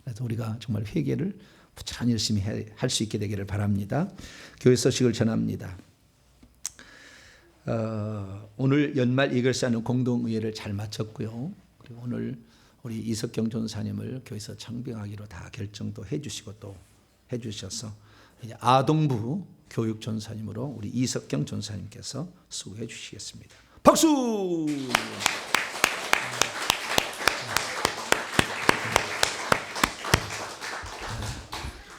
그래서 우리가 정말 회개를 부지런히 열심히 할 수 있게 되기를 바랍니다. 교회 소식을 전합니다. 오늘 연말 이글사는 공동의회를 잘 마쳤고요. 그리고 오늘 우리 이석경 전사님을 교회에서 청빙하기로 다 결정도 해주시고 또 해주셔서 이제 아동부 교육 전사님으로 우리 이석경 전사님께서 수고해 주시겠습니다. 박수!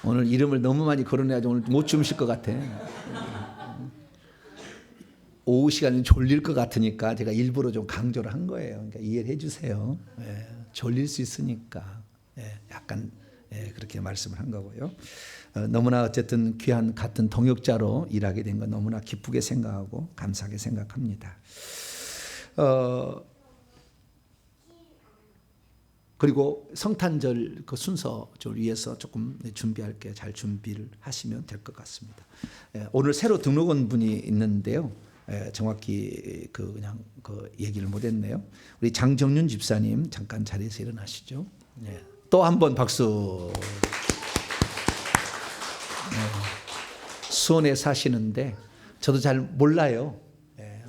오늘 이름을 너무 많이 거론해야지 오늘 못 주무실 것 같아. 오후 시간은 졸릴 것 같으니까 제가 일부러 좀 강조를 한 거예요. 그러니까 이해를 해주세요. 졸릴 수 있으니까 약간 그렇게 말씀을 한 거고요. 너무나 어쨌든 귀한 같은 동역자로 일하게 된 건 너무나 기쁘게 생각하고 감사하게 생각합니다. 그리고 성탄절 그 순서를 위해서 조금 준비할 게 잘 준비를 하시면 될 것 같습니다. 오늘 새로 등록 온 분이 있는데요. 정확히 그냥 그 얘기를 못했네요. 우리 장정윤 집사님 잠깐 자리에서 일어나시죠. 또 한 번 박수. 수원에 사시는데 저도 잘 몰라요.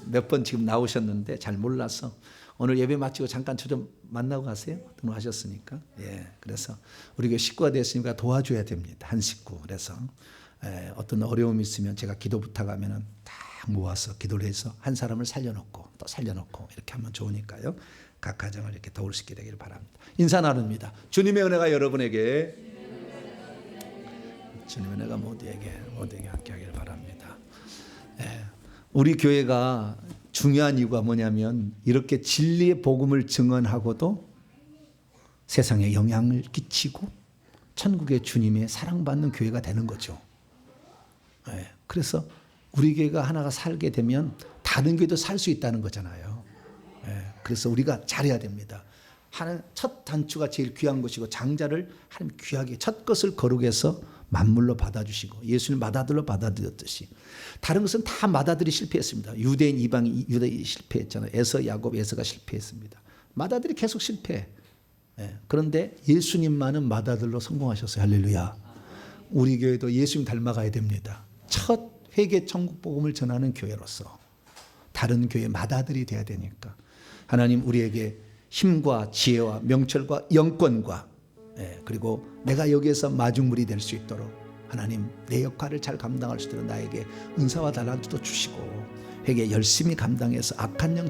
몇 번 지금 나오셨는데 잘 몰라서 오늘 예배 마치고 잠깐 저 좀 만나고 가세요. 등록하셨으니까. 그래서 우리 교회 식구가 됐으니까 도와줘야 됩니다. 한 식구. 그래서 어떤 어려움이 있으면 제가 기도 부탁하면은 다 모아서 기도를 해서 한 사람을 살려놓고 또 살려놓고 이렇게 하면 좋으니까요. 각 가정을 이렇게 도울 수 있게 되기를 바랍니다. 인사 나눕니다. 주님의 은혜가 여러분에게, 주님의 은혜가 모두에게 함께하기를 바랍니다. 우리 교회가 중요한 이유가 뭐냐면 이렇게 진리의 복음을 증언하고도 세상에 영향을 끼치고 천국의 주님의 사랑받는 교회가 되는 거죠. 그래서 우리 교회가 하나가 살게 되면 다른 교회도 살 수 있다는 거잖아요. 그래서 우리가 잘해야 됩니다. 하나님 첫 단추가 제일 귀한 것이고 장자를 하나님 귀하게 첫 것을 거룩해서 만물로 받아주시고 예수님 맏아들로 받아들였듯이 다른 것은 다 맏아들이 실패했습니다. 유대인 이방인 유대인이 실패했잖아요. 에서 야곱 에서가 실패했습니다. 맏아들이 계속 실패. 그런데 예수님만은 맏아들로 성공하셨어요. 할렐루야. 우리 교회도 예수님 닮아가야 됩니다. 첫 회개 천국 복음을 전하는 교회로서 다른 교회 맏아들이 돼야 되니까 하나님 우리에게 힘과 지혜와 명철과 영권과 그리고 내가 여기에서 마중물이 될 수 있도록 하나님 내 역할을 잘 감당할 수 있도록 나에게 은사와 달란트도 주시고 회개 열심히 감당해서 악한 영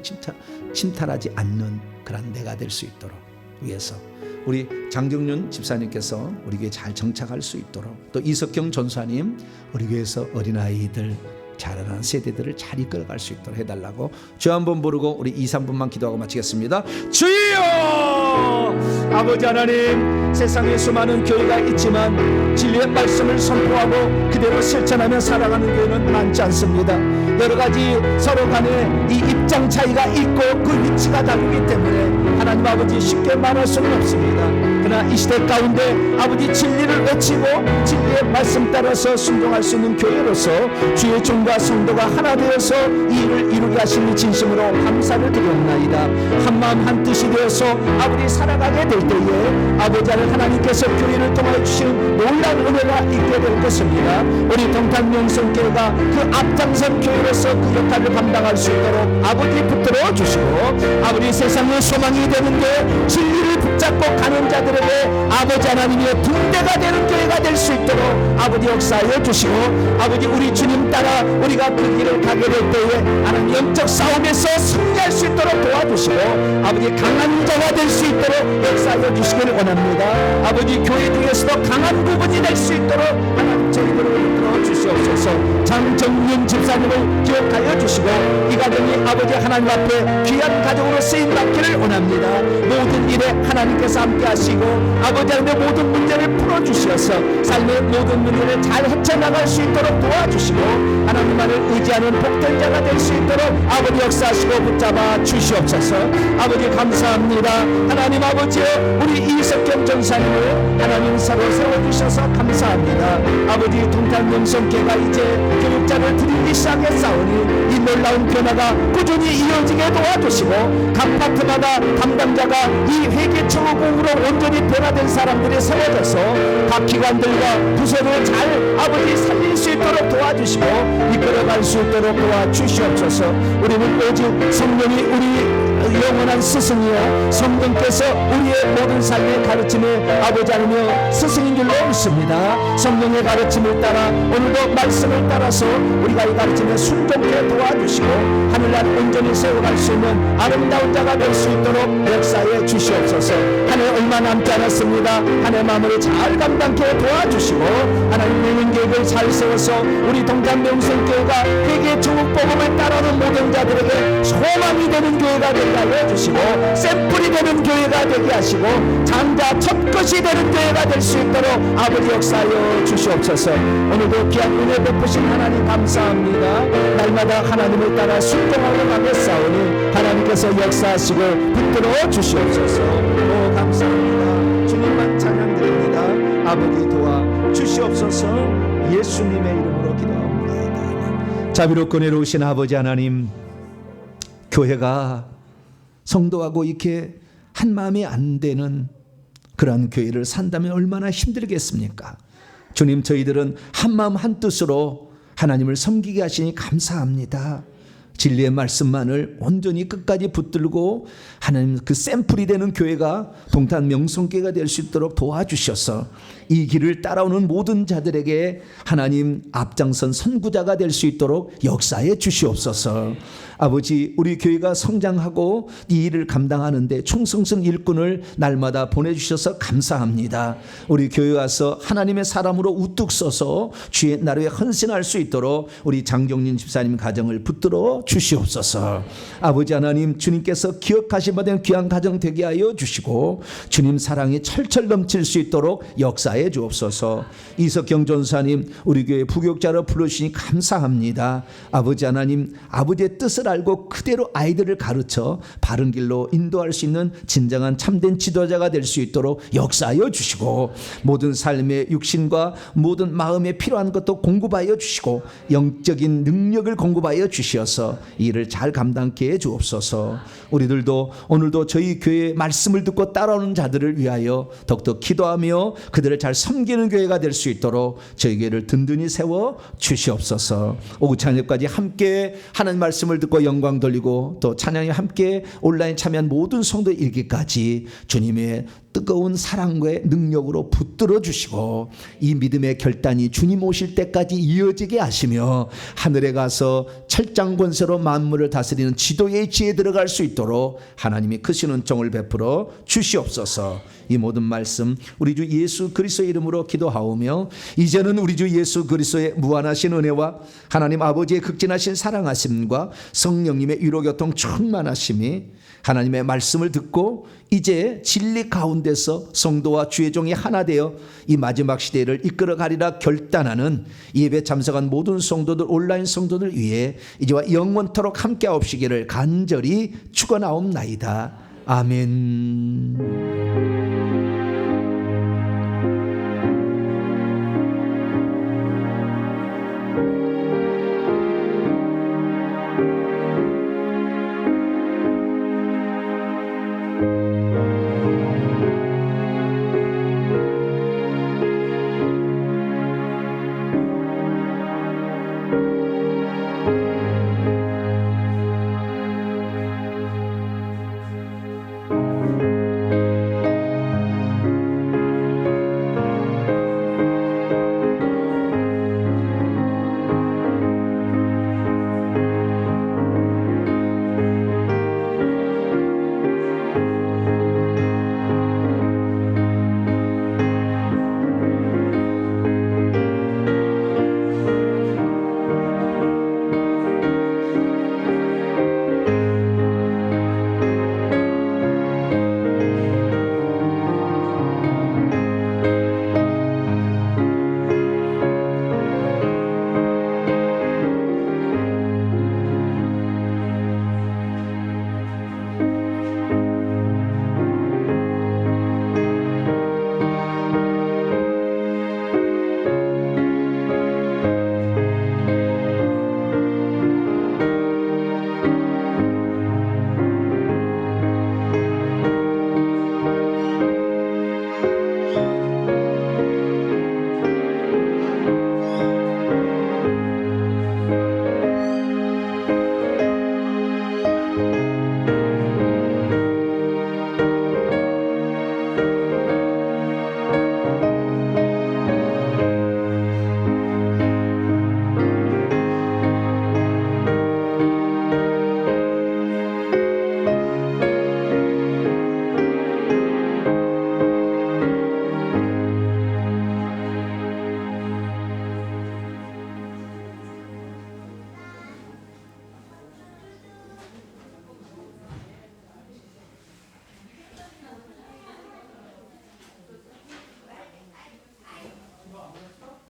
침탈하지 않는 그런 내가 될 수 있도록 위해서 우리 장정윤 집사님께서 우리 교회에 잘 정착할 수 있도록 또 이석경 전사님 우리 교회에서 어린아이들 자라나는 세대들을 잘 이끌어갈 수 있도록 해달라고 주 한 번 부르고 우리 2, 3분만 기도하고 마치겠습니다. 주여! 아버지 하나님, 세상에 수많은 교회가 있지만 진리의 말씀을 선포하고 그대로 실천하며 살아가는 교회는 많지 않습니다. 여러 가지 서로 간에 이 입장 차이가 있고 그 위치가 다르기 때문에 하나님 아버지 쉽게 말할 수는 없습니다. 그러나 이 시대 가운데 아버지 진리를 외치고 진리의 말씀 따라서 순종할 수 있는 교회로서 주의 종과 성도가 하나 되어서 이 일을 이루게 하시니 진심으로 감사를 드렸나이다. 한마음 한뜻이 되어서 아버지 살아가게 될 때에 아버지 하나님께서 교회를 통하여 주시는 놀라운 은혜가 있게 될 것입니다. 우리 동탄명성교회가 그 앞장선 교회로서 그 역할을 감당할 수 있도록 아버지 붙들어 주시고 아버지 세상의 소망이 되는데 진리를 붙잡고 가는 자들에게 아버지 하나님의 붕대가 되는 교회가 될 수 있도록 아버지 역사하여 주시고 아버지 우리 주님 따라 우리가 그 길을 가게 될 때에 하나님 영적 싸움에서 승리할 수 있도록 도와주시고 아버지 강한 자가 될 수 있도록 역사하여 주시기를 원합니다. 아버지 교회 중에서도 강한 부분이 될 수 있도록 하나님 저희들을 이끌어 주시옵소서. 장정윤 집사님을 기억하여 주시고 이 가정이 아버지 하나님 앞에 귀한 가정으로 쓰임받기를 원합니다. 모든 일에 하나님께서 함께 하시고 아버지 하나님의 모든 문제를 풀어주셔서 삶의 모든 문제를 잘 헤쳐나갈 수 있도록 도와주시고 하나님만을 의지하는 복된 자가 될 수 있도록 아버지 역사하시고 붙잡아 주시옵소서. 아버지 감사합니다. 하나님 아버지 우리 이석경 전사님을 하나님 서로 세워주셔서 감사합니다. 아버지 동탄명성교회가 이제 교육자를 드리기 시작했사오니 이 놀라운 변화가 꾸준히 이어지게 도와주시고 각 파트마다 담당자가 이 회계처우공으로 온전히 변화된 사람들이 세워져서 각 기관들과 부서를 잘 아버지 살릴 수 있도록 도와주시고 이끌어갈 수 있도록 도와주시옵소서. 우리는 오직 성령이 우리 영원한 스승이요 성령께서 우리의 모든 삶의 가르침에 아버지 하나며 스승인 줄로 믿습니다. 성령의 가르침을 따라 오늘도 말씀을 따라서 우리가 이 가르침에 순종케 도와주시고 하늘날 온전히 세워갈 수 있는 아름다운 자가 될 수 있도록 역사해 주시옵소서. 한 해 얼마 남지 않았습니다. 한 해 마무리 잘 감당케 도와주시고 하나님 내는 계획을 잘 세워서 우리 동탄명성교회가 회개 조국복음을 따르는 모든 자들에게 소망이 되는 교회가 되게 하여 주시고 샘플이 되는 교회가 되게 하시고 장자 첫것이 되는 교회가 될 수 있도록 아버지 역사하여 주시옵소서. 오늘도 귀한 은혜 베푸신 하나님 감사합니다. 날마다 하나님을 따라 순종하고 가겠사오니 하나님께서 역사하시고 붙들어 주시옵소서. 오 감사합니다. 주님만 찬양드립니다. 아버지 도와 주시옵소서. 예수님의 이름으로 기도합니다. 자비롭고 은혜로우신 아버지 하나님, 교회가 성도하고 이렇게 한 마음이 안 되는 그러한 교회를 산다면 얼마나 힘들겠습니까? 주님, 저희들은 한 마음 한 뜻으로 하나님을 섬기게 하시니 감사합니다. 진리의 말씀만을 온전히 끝까지 붙들고 하나님 그 샘플이 되는 교회가 동탄 명성교회가 될 수 있도록 도와주셔서 이 길을 따라오는 모든 자들에게 하나님 앞장선 선구자가 될 수 있도록 역사해 주시옵소서. 아버지, 우리 교회가 성장하고 이 일을 감당하는데 충성스러운 일꾼을 날마다 보내주셔서 감사합니다. 우리 교회 와서 하나님의 사람으로 우뚝 서서 주의 나라에 헌신할 수 있도록 우리 장경린 집사님 가정을 붙들어 주시옵소서. 아버지 하나님, 주님께서 기억하신 바된 귀한 가정 되게 하여 주시고 주님 사랑이 철철 넘칠 수 있도록 역사해 주옵소서. 이석경 전사님, 우리 교회 부교육자로 부르시니 감사합니다. 아버지 하나님, 아버지의 뜻을 알고 그대로 아이들을 가르쳐 바른 길로 인도할 수 있는 진정한 참된 지도자가 될 수 있도록 역사하여 주시고 모든 삶의 육신과 모든 마음에 필요한 것도 공급하여 주시고 영적인 능력을 공급하여 주시어서 이 일을 잘 감당케 해 주옵소서. 우리들도 오늘도 저희 교회의 말씀을 듣고 따라오는 자들을 위하여 더욱더 기도하며 그들을 잘 섬기는 교회가 될 수 있도록 저희 교회를 든든히 세워 주시옵소서. 오후 찬양까지 함께 하는 말씀을 듣고 영광 돌리고 또 찬양에 함께 온라인 참여한 모든 성도 일기까지 주님의 뜨거운 사랑과 능력으로 붙들어 주시고 이 믿음의 결단이 주님 오실 때까지 이어지게 하시며 하늘에 가서 철장 권세로 만물을 다스리는 지도의 지혜에 들어갈 수 있도록 하나님이 크신 은총을 베풀어 주시옵소서. 이 모든 말씀 우리 주 예수 그리스도의 이름으로 기도하오며 이제는 우리 주 예수 그리스도의 무한하신 은혜와 하나님 아버지의 극진하신 사랑하심과 성령님의 위로교통 충만하심이 하나님의 말씀을 듣고 이제 진리 가운데서 성도와 주의 종이 하나 되어 이 마지막 시대를 이끌어가리라 결단하는 예배 참석한 모든 성도들, 온라인 성도들 위해 이제와 영원토록 함께하옵시기를 간절히 축원하옵나이다. 아멘.